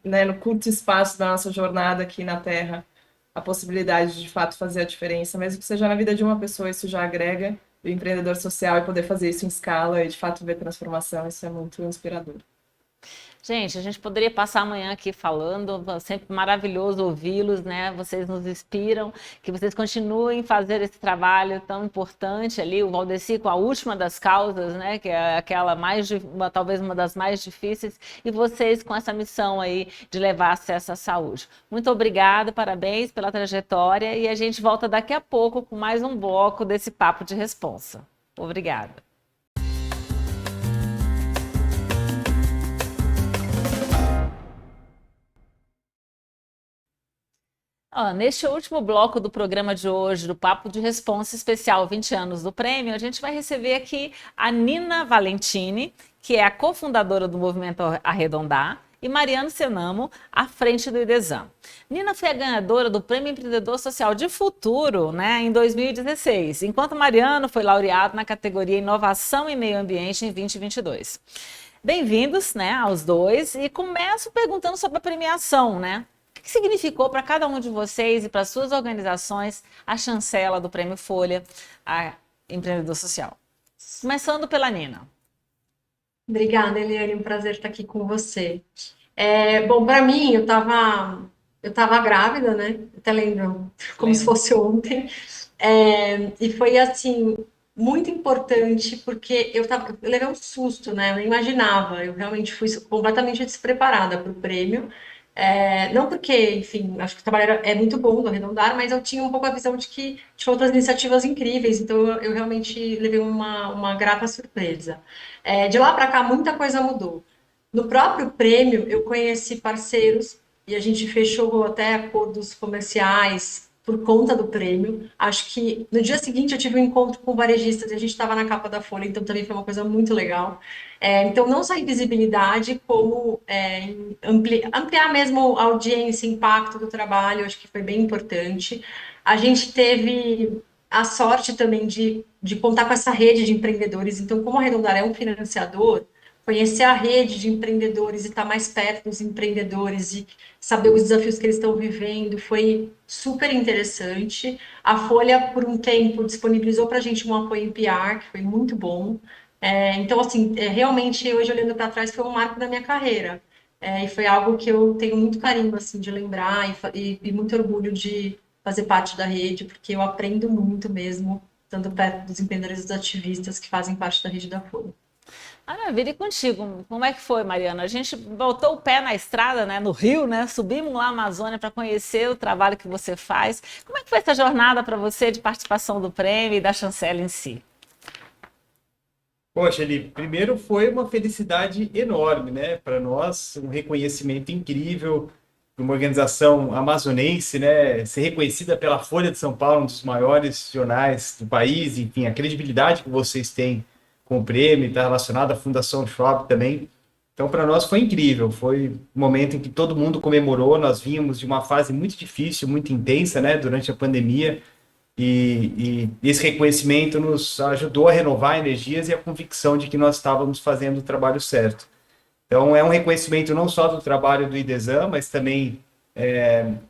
né, no curto espaço da nossa jornada aqui na Terra, a possibilidade de fato fazer a diferença, mesmo que seja na vida de uma pessoa, isso já agrega. O empreendedor social e poder fazer isso em escala e de fato ver transformação, isso é muito inspirador. Gente, a gente poderia passar amanhã aqui falando, sempre maravilhoso ouvi-los, né? Vocês nos inspiram, que vocês continuem fazer esse trabalho tão importante ali, o Valdeci com a última das causas, né? Que é aquela talvez uma das mais difíceis, e vocês com essa missão aí de levar acesso à saúde. Muito obrigada, parabéns pela trajetória, e a gente volta daqui a pouco com mais um bloco desse Papo de Responsa. Obrigada. Neste último bloco do programa de hoje, do Papo de Responsa especial 20 anos do prêmio, a gente vai receber aqui a Nina Valentini, que é a cofundadora do Movimento Arredondar, e Mariano Senamo, à frente do IDESAM. Nina foi a ganhadora do Prêmio Empreendedor Social de Futuro, né, em 2016, enquanto Mariano foi laureado na categoria Inovação e Meio Ambiente em 2022. Bem-vindos, né, aos dois, e começo perguntando sobre a premiação, né? O que significou para cada um de vocês e para suas organizações a chancela do Prêmio Folha a Empreendedor Social? Começando pela Nina. Obrigada, Eliane, um prazer estar aqui com você. Bom, para mim, eu tava grávida, né? Até lembro como se fosse ontem. E foi, assim, muito importante, porque eu levei um susto, né? Eu não imaginava, eu realmente fui completamente despreparada para o prêmio. Não porque, enfim, acho que o trabalho é muito bom do Arredondar, mas eu tinha um pouco a visão de que tinha outras iniciativas incríveis, então eu realmente levei uma grata surpresa. De lá para cá, muita coisa mudou. No próprio prêmio, eu conheci parceiros e a gente fechou até acordos comerciais por conta do prêmio. Acho que no dia seguinte eu tive um encontro com varejistas e a gente estava na capa da Folha, então também foi uma coisa muito legal. Então, não só em visibilidade, como ampliar mesmo a audiência, impacto do trabalho, acho que foi bem importante. A gente teve a sorte também de contar com essa rede de empreendedores. Então, como a Arredondar é um financiador, conhecer a rede de empreendedores e estar mais perto dos empreendedores e saber os desafios que eles estão vivendo foi super interessante. A Folha, por um tempo, disponibilizou para a gente um apoio em PR, que foi muito bom. Então, assim, realmente, hoje olhando para trás, foi um marco da minha carreira. E foi algo que eu tenho muito carinho, assim, de lembrar e muito orgulho de fazer parte da rede, porque eu aprendo muito mesmo, estando perto dos empreendedores e dos ativistas que fazem parte da rede da Folha. Maravilha, e contigo, como é que foi, Mariana? A gente botou o pé na estrada, né, no Rio, né, subimos lá na Amazônia para conhecer o trabalho que você faz. Como é que foi essa jornada para você de participação do prêmio e da chancela em si? Poxa, Eli, primeiro foi uma felicidade enorme, né, para nós, um reconhecimento incrível, uma organização amazonense, né, ser reconhecida pela Folha de São Paulo, um dos maiores jornais do país, enfim, a credibilidade que vocês têm com o prêmio, está relacionado à Fundação Schwab também. Então, para nós foi incrível, foi um momento em que todo mundo comemorou, nós vínhamos de uma fase muito difícil, muito intensa, né, durante a pandemia, e esse reconhecimento nos ajudou a renovar energias e a convicção de que nós estávamos fazendo o trabalho certo. Então, é um reconhecimento não só do trabalho do IDESAM, mas também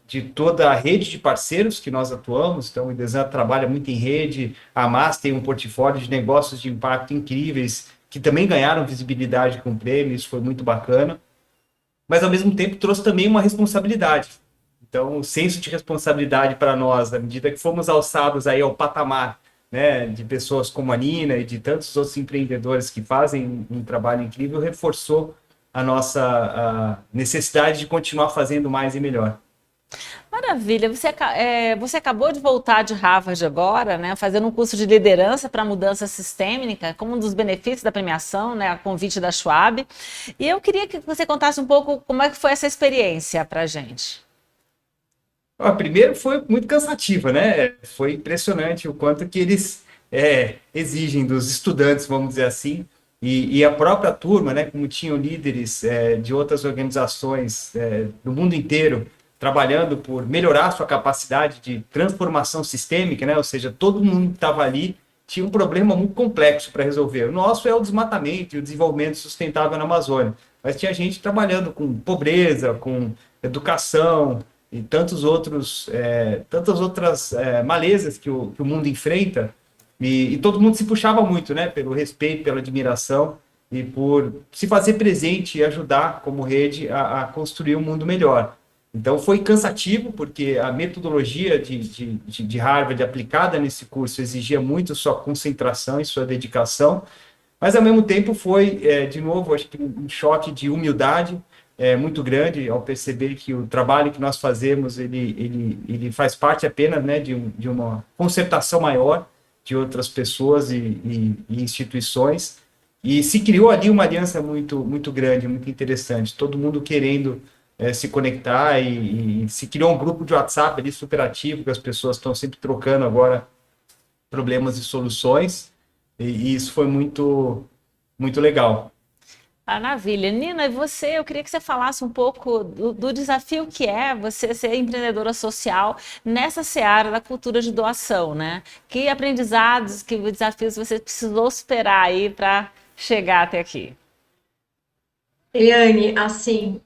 de toda a rede de parceiros que nós atuamos. Então, o IDESAM trabalha muito em rede, a AMAS tem um portfólio de negócios de impacto incríveis, que também ganharam visibilidade com o prêmio, isso foi muito bacana, mas ao mesmo tempo trouxe também uma responsabilidade. Então, o senso de responsabilidade para nós, à medida que fomos alçados aí ao patamar, né, de pessoas como a Nina e de tantos outros empreendedores que fazem um trabalho incrível, reforçou a nossa necessidade de continuar fazendo mais e melhor. Maravilha. Você acabou de voltar de Harvard agora, né, fazendo um curso de liderança para mudança sistêmica, como um dos benefícios da premiação, né, a convite da Schwab. E eu queria que você contasse um pouco como é que foi essa experiência para a gente. Primeiro foi muito cansativa, né? Foi impressionante o quanto que eles exigem dos estudantes, vamos dizer assim, e a própria turma, né, como tinham líderes de outras organizações do mundo inteiro, trabalhando por melhorar a sua capacidade de transformação sistêmica, né? Ou seja, todo mundo que estava ali tinha um problema muito complexo para resolver. O nosso é o desmatamento e o desenvolvimento sustentável na Amazônia, mas tinha gente trabalhando com pobreza, com educação e tantas outras malezas que o mundo enfrenta, e todo mundo se puxava muito, né? Pelo respeito, pela admiração e por se fazer presente e ajudar como rede a construir um mundo melhor. Então foi cansativo, porque a metodologia de Harvard aplicada nesse curso exigia muito sua concentração e sua dedicação, mas ao mesmo tempo foi, de novo, acho que um choque de humildade muito grande ao perceber que o trabalho que nós fazemos, ele faz parte apenas, né, de uma concertação maior de outras pessoas e instituições, e se criou ali uma aliança muito, muito grande, muito interessante, todo mundo querendo se conectar, e se criou um grupo de WhatsApp ali super ativo, que as pessoas estão sempre trocando agora problemas e soluções, e isso foi muito, muito legal. Maravilha. Nina, e você, eu queria que você falasse um pouco do desafio que é você ser empreendedora social nessa seara da cultura de doação, né? Que aprendizados, que desafios você precisou superar aí para chegar até aqui? Eliane, assim,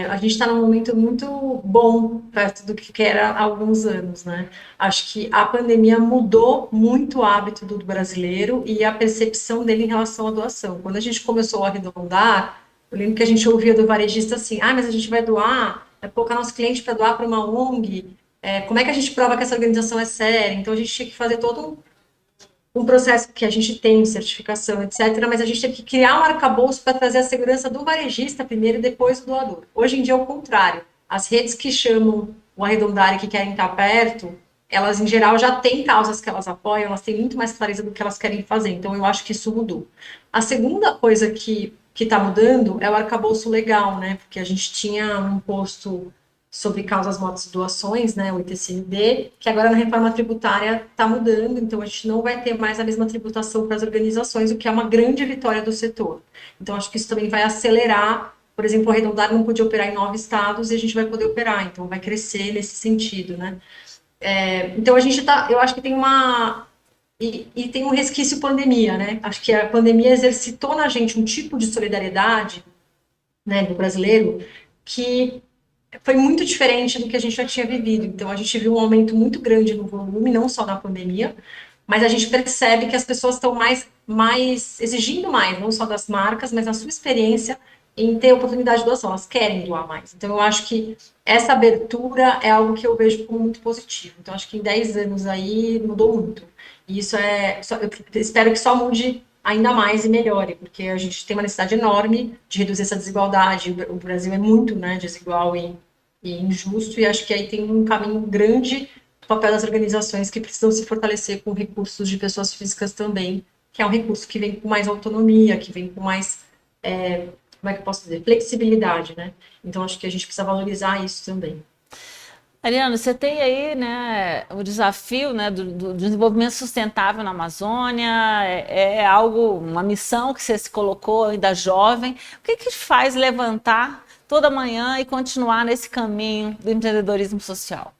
a gente está num momento muito bom perto do que era há alguns anos, né? Acho que a pandemia mudou muito o hábito do brasileiro e a percepção dele em relação à doação. Quando a gente começou a arredondar, eu lembro que a gente ouvia do varejista assim, mas a gente vai doar, vai colocar nosso cliente para doar para uma ONG, como é que a gente prova que essa organização é séria? Então a gente tinha que fazer todo um processo que a gente tem, certificação, etc., mas a gente teve que criar um arcabouço para trazer a segurança do varejista primeiro e depois do doador. Hoje em dia é o contrário. As redes que chamam o arredondar e que querem estar perto, elas, em geral, já têm causas que elas apoiam, elas têm muito mais clareza do que elas querem fazer. Então, eu acho que isso mudou. A segunda coisa que está mudando é o arcabouço legal, né? Porque a gente tinha um imposto sobre causas, mortes e doações, né, o ITCMD, que agora na reforma tributária está mudando, então a gente não vai ter mais a mesma tributação para as organizações, o que é uma grande vitória do setor. Então acho que isso também vai acelerar, por exemplo, o Arredondar não podia operar em 9 estados e a gente vai poder operar, então vai crescer nesse sentido, né. Então a gente eu acho que tem e tem um resquício pandemia, né, acho que a pandemia exercitou na gente um tipo de solidariedade, né, do brasileiro, que foi muito diferente do que a gente já tinha vivido. Então, a gente viu um aumento muito grande no volume, não só na pandemia, mas a gente percebe que as pessoas estão mais exigindo mais, não só das marcas, mas na sua experiência em ter oportunidade de doação. Elas querem doar mais. Então, eu acho que essa abertura é algo que eu vejo como muito positivo. Então, acho que em 10 anos aí mudou muito. E isso eu espero que só mude ainda mais e melhore, porque a gente tem uma necessidade enorme de reduzir essa desigualdade. O Brasil é muito, né, desigual e injusto, e acho que aí tem um caminho grande do papel das organizações que precisam se fortalecer com recursos de pessoas físicas também, que é um recurso que vem com mais autonomia, que vem com mais, como é que eu posso dizer, flexibilidade, né? Então acho que a gente precisa valorizar isso também. Ariana, você tem aí, né, o desafio, né, do desenvolvimento sustentável na Amazônia, algo, uma missão que você se colocou ainda jovem. O que te faz levantar toda manhã e continuar nesse caminho do empreendedorismo social?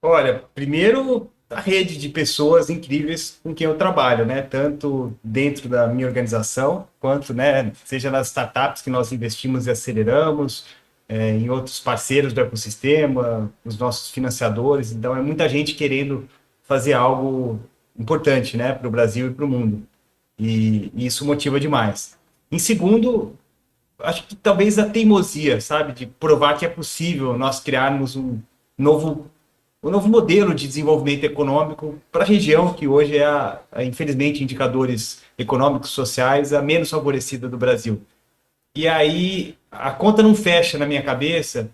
Olha, primeiro a rede de pessoas incríveis com quem eu trabalho, né, tanto dentro da minha organização, quanto, né, seja nas startups que nós investimos e aceleramos, em outros parceiros do ecossistema, os nossos financiadores. Então, é muita gente querendo fazer algo importante, né, para o Brasil e para o mundo. E isso motiva demais. Em segundo, acho que talvez a teimosia, sabe, de provar que é possível nós criarmos um novo modelo de desenvolvimento econômico para a região, que hoje é, infelizmente, indicadores econômicos, sociais, a menos favorecida do Brasil. E aí a conta não fecha na minha cabeça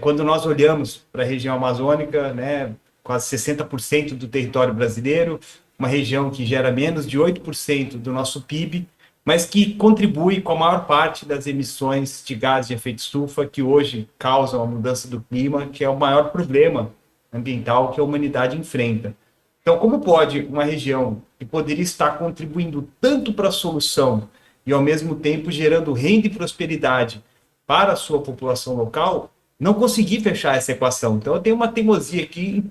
quando nós olhamos para a região amazônica, né, quase 60% do território brasileiro, uma região que gera menos de 8% do nosso PIB, mas que contribui com a maior parte das emissões de gases de efeito estufa que hoje causam a mudança do clima, que é o maior problema ambiental que a humanidade enfrenta. Então, como pode uma região que poderia estar contribuindo tanto para a solução e, ao mesmo tempo, gerando renda e prosperidade para a sua população local, não conseguir fechar essa equação? Então, eu tenho uma teimosia aqui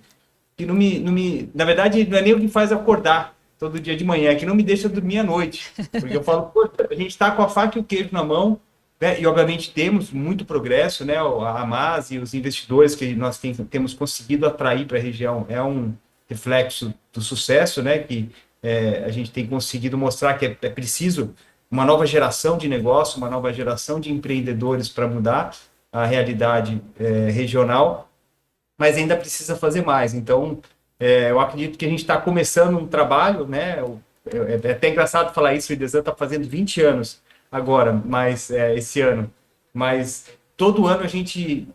que na verdade, não é nem o que faz acordar todo dia de manhã, é que não me deixa dormir à noite. Porque eu falo, pô, a gente está com a faca e o queijo na mão, né? E, obviamente, temos muito progresso, né? A Hamas e os investidores que nós temos conseguido atrair para a região é um reflexo do sucesso, né? Que a gente tem conseguido mostrar que é preciso uma nova geração de negócio, uma nova geração de empreendedores para mudar a realidade regional, mas ainda precisa fazer mais. Então, eu acredito que a gente está começando um trabalho, né? É até engraçado falar isso, o Idesan está fazendo 20 anos agora, mas esse ano. Mas todo ano a gente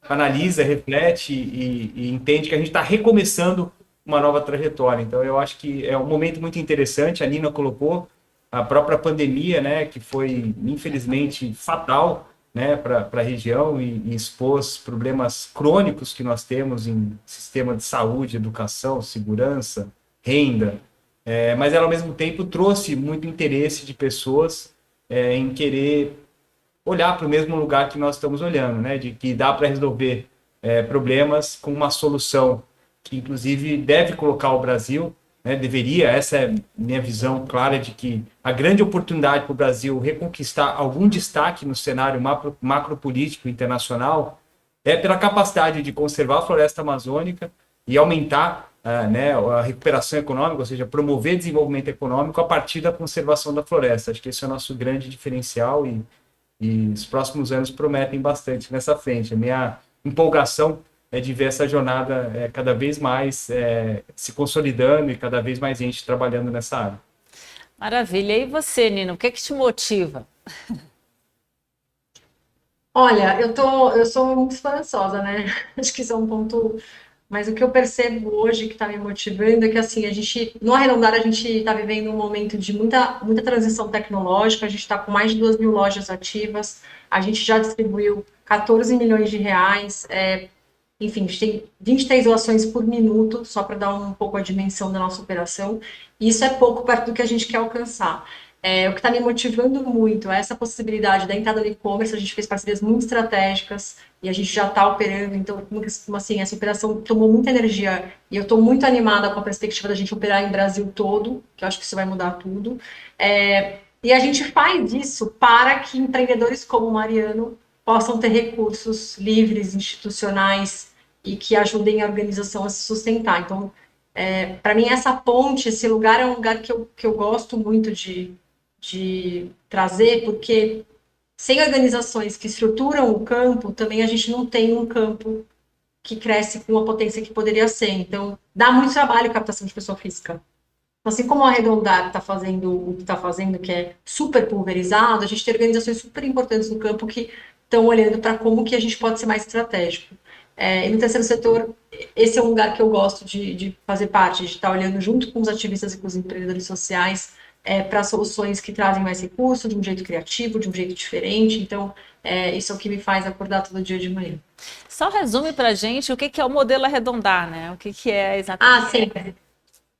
analisa, reflete e entende que a gente está recomeçando uma nova trajetória. Então, eu acho que é um momento muito interessante. A Nina colocou a própria pandemia, né, que foi, infelizmente, fatal, né, para a região e expôs problemas crônicos que nós temos em sistema de saúde, educação, segurança, renda. Mas ela, ao mesmo tempo, trouxe muito interesse de pessoas em querer olhar para o mesmo lugar que nós estamos olhando, né, de que dá para resolver problemas com uma solução que, inclusive, deve colocar o Brasil, né, deveria, essa é minha visão clara de que a grande oportunidade para o Brasil reconquistar algum destaque no cenário macropolítico internacional é pela capacidade de conservar a floresta amazônica e aumentar né, a recuperação econômica, ou seja, promover desenvolvimento econômico a partir da conservação da floresta. Acho que esse é o nosso grande diferencial e os próximos anos prometem bastante nessa frente. A minha empolgação é de ver essa jornada cada vez mais se consolidando e cada vez mais gente trabalhando nessa área. Maravilha. E você, Nino, o que te motiva? Olha, eu sou muito esperançosa, né? Acho que isso é um ponto. Mas o que eu percebo hoje que está me motivando é que, assim, no Arredondar, a gente está vivendo um momento de muita transição tecnológica, a gente está com mais de 2.000 lojas ativas, a gente já distribuiu 14 milhões de reais, enfim, a gente tem 23 doações por minuto, só para dar um pouco a dimensão da nossa operação, e isso é pouco perto do que a gente quer alcançar. O que está me motivando muito é essa possibilidade da entrada no e-commerce. A gente fez parcerias muito estratégicas e a gente já está operando, então, como assim, essa operação tomou muita energia e eu estou muito animada com a perspectiva da gente operar em Brasil todo, que eu acho que isso vai mudar tudo. E a gente faz isso para que empreendedores como o Mariano possam ter recursos livres, institucionais, e que ajudem a organização a se sustentar. Então, para mim, essa ponte, esse lugar é um lugar que eu gosto muito de trazer, porque sem organizações que estruturam o campo, também a gente não tem um campo que cresce com a potência que poderia ser. Então, dá muito trabalho a captação de pessoa física. Assim como o Arredondar está fazendo o que está fazendo, que é super pulverizado, a gente tem organizações super importantes no campo que estão olhando para como que a gente pode ser mais estratégico. E no terceiro setor, esse é um lugar que eu gosto de fazer parte, de estar olhando junto com os ativistas e com os empreendedores sociais para soluções que trazem mais recursos, de um jeito criativo, de um jeito diferente. Então, isso é o que me faz acordar todo dia de manhã. Só resume para a gente o que é o modelo Arredondar, né? O que é exatamente? Sim.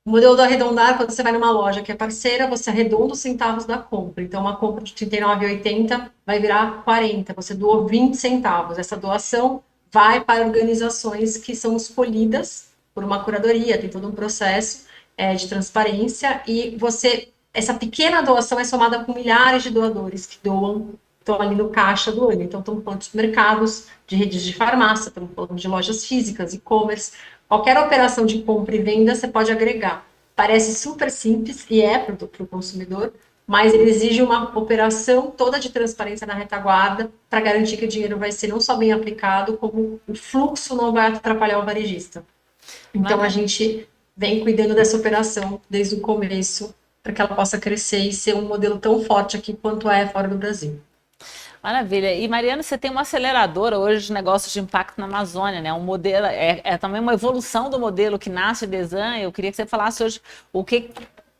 O modelo do arredondar, quando você vai numa loja que é parceira, você arredonda os centavos da compra. Então, uma compra de R$ 39,80 vai virar 40. Você doou 20 centavos. Essa doação vai para organizações que são escolhidas por uma curadoria, tem todo um processo de transparência, e essa pequena doação é somada com milhares de doadores que doam, estão ali no caixa do ano. Então, estamos falando de supermercados, de redes de farmácia, estamos falando de lojas físicas, e-commerce. Qualquer operação de compra e venda você pode agregar. Parece super simples, e para o consumidor, mas ele exige uma operação toda de transparência na retaguarda para garantir que o dinheiro vai ser não só bem aplicado, como o fluxo não vai atrapalhar o varejista. Então, a gente vem cuidando dessa operação desde o começo, para que ela possa crescer e ser um modelo tão forte aqui quanto é fora do Brasil. Maravilha. E Mariana, você tem uma aceleradora hoje de negócios de impacto na Amazônia, né? Um modelo, é também uma evolução do modelo que nasce de Desan. Eu queria que você falasse hoje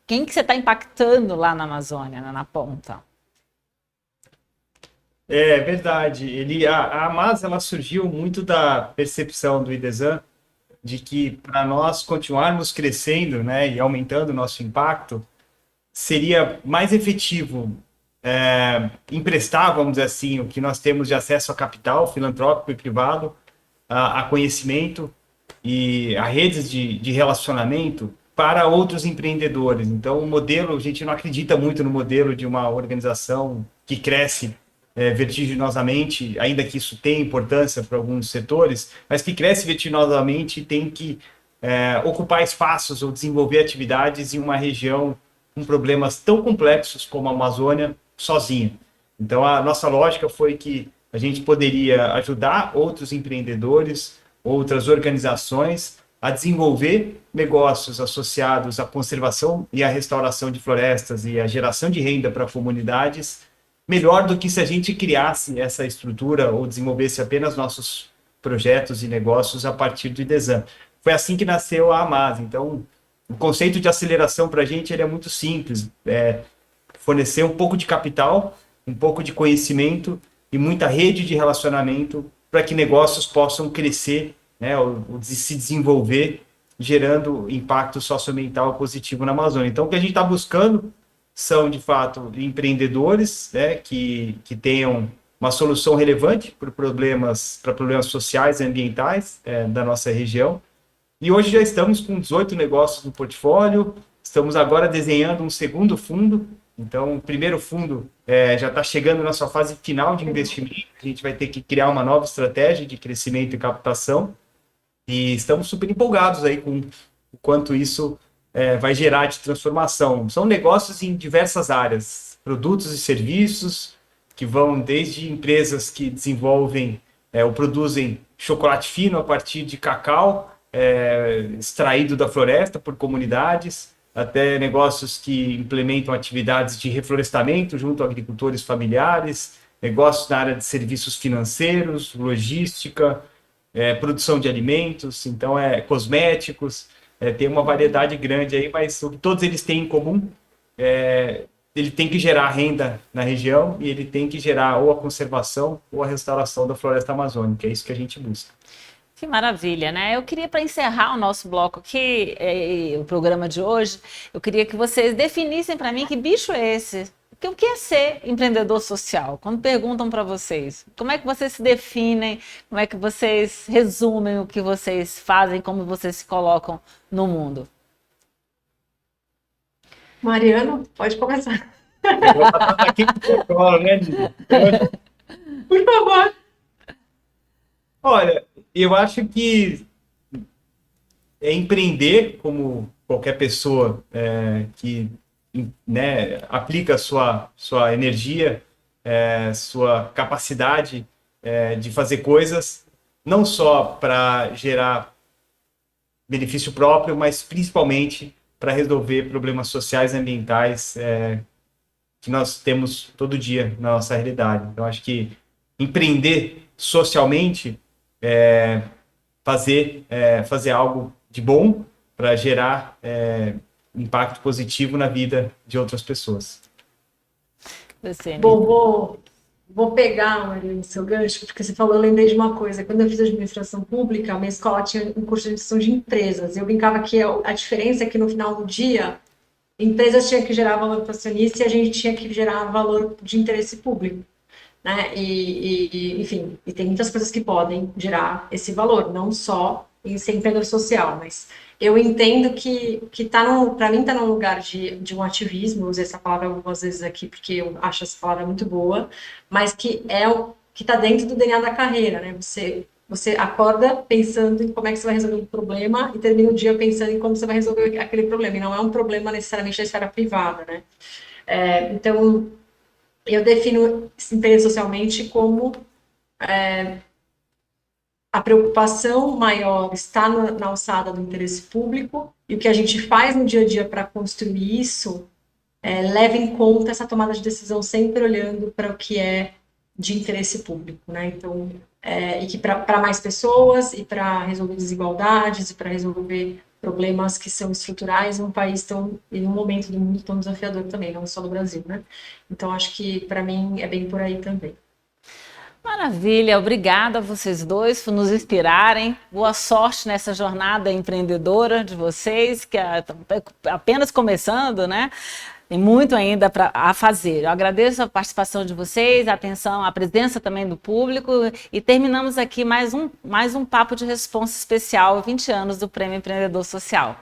quem que você está impactando lá na Amazônia, né, na ponta. É verdade. A Hamas, ela surgiu muito da percepção do IDESAN de que para nós continuarmos crescendo, né, e aumentando o nosso impacto, seria mais efetivo emprestar, vamos dizer assim, o que nós temos de acesso a capital filantrópico e privado, a conhecimento e a redes de relacionamento para outros empreendedores. Então, o modelo, a gente não acredita muito no modelo de uma organização que cresce vertiginosamente, ainda que isso tenha importância para alguns setores, mas que cresce vertiginosamente e tem que ocupar espaços ou desenvolver atividades em uma região com problemas tão complexos como a Amazônia sozinha. Então, a nossa lógica foi que a gente poderia ajudar outros empreendedores, outras organizações a desenvolver negócios associados à conservação e à restauração de florestas e à geração de renda para comunidades, melhor do que se a gente criasse essa estrutura ou desenvolvesse apenas nossos projetos e negócios a partir do IDESAN. Foi assim que nasceu a Hamas. Então, o conceito de aceleração para a gente ele é muito simples, fornecer um pouco de capital, um pouco de conhecimento e muita rede de relacionamento para que negócios possam crescer, né, ou se desenvolver, gerando impacto socioambiental positivo na Amazônia. Então, o que a gente está buscando são, de fato, empreendedores, né, que tenham uma solução relevante para problemas sociais e ambientais da nossa região. E hoje já estamos com 18 negócios no portfólio, estamos agora desenhando um segundo fundo. Então, o primeiro fundo já está chegando na sua fase final de investimento, a gente vai ter que criar uma nova estratégia de crescimento e captação, e estamos super empolgados aí com o quanto isso vai gerar de transformação. São negócios em diversas áreas, produtos e serviços, que vão desde empresas que desenvolvem ou produzem chocolate fino a partir de cacau, extraído da floresta por comunidades, até negócios que implementam atividades de reflorestamento junto a agricultores familiares, negócios na área de serviços financeiros, logística, produção de alimentos, então cosméticos, tem uma variedade grande aí, mas o que todos eles têm em comum ele tem que gerar renda na região e ele tem que gerar ou a conservação ou a restauração da floresta amazônica, é isso que a gente busca. Que maravilha, né? Eu queria, para encerrar o nosso bloco aqui, o programa de hoje, eu queria que vocês definissem para mim que bicho é esse? O que é ser empreendedor social? Quando perguntam para vocês, como é que vocês se definem, como é que vocês resumem o que vocês fazem, como vocês se colocam no mundo? Mariano, pode começar. Eu vou botar aqui no protocolo, né, Didi? Por favor. Olha, eu acho que empreender, como qualquer pessoa que aplica sua energia, sua capacidade de fazer coisas, não só para gerar benefício próprio, mas principalmente para resolver problemas sociais e ambientais que nós temos todo dia na nossa realidade. Então, acho que empreender socialmente fazer algo de bom para gerar impacto positivo na vida de outras pessoas. Bom, vou pegar, Maria, o seu gancho, porque você falou, eu lembrei de uma coisa. Quando eu fiz administração pública, a minha escola tinha um curso de administração de empresas. Eu brincava que a diferença é que no final do dia, empresas tinham que gerar valor para o acionista e a gente tinha que gerar valor de interesse público. Né? Enfim, e tem muitas coisas que podem gerar esse valor, não só em ser empreendedor social, mas eu entendo que para mim está num lugar de um ativismo, usei essa palavra algumas vezes aqui porque eu acho essa palavra muito boa, mas que é o que está dentro do DNA da carreira, né? Você acorda pensando em como é que você vai resolver um problema e termina o dia pensando em como você vai resolver aquele problema, e não é um problema necessariamente da esfera privada, né? Então, eu defino empreender socialmente como a preocupação maior está na alçada do interesse público, e o que a gente faz no dia a dia para construir isso leva em conta essa tomada de decisão, sempre olhando para o que é de interesse público, né? Então, e que para mais pessoas e para resolver desigualdades e para resolver problemas que são estruturais em um país em um momento do mundo tão desafiador também, não só do Brasil, né? Então, acho que para mim é bem por aí também. Maravilha, obrigada a vocês dois por nos inspirarem. Boa sorte nessa jornada empreendedora de vocês, que é apenas começando, né? Tem muito ainda a fazer. Eu agradeço a participação de vocês, a atenção, a presença também do público e terminamos aqui mais um Papo de Responsa especial, 20 anos do Prêmio Empreendedor Social.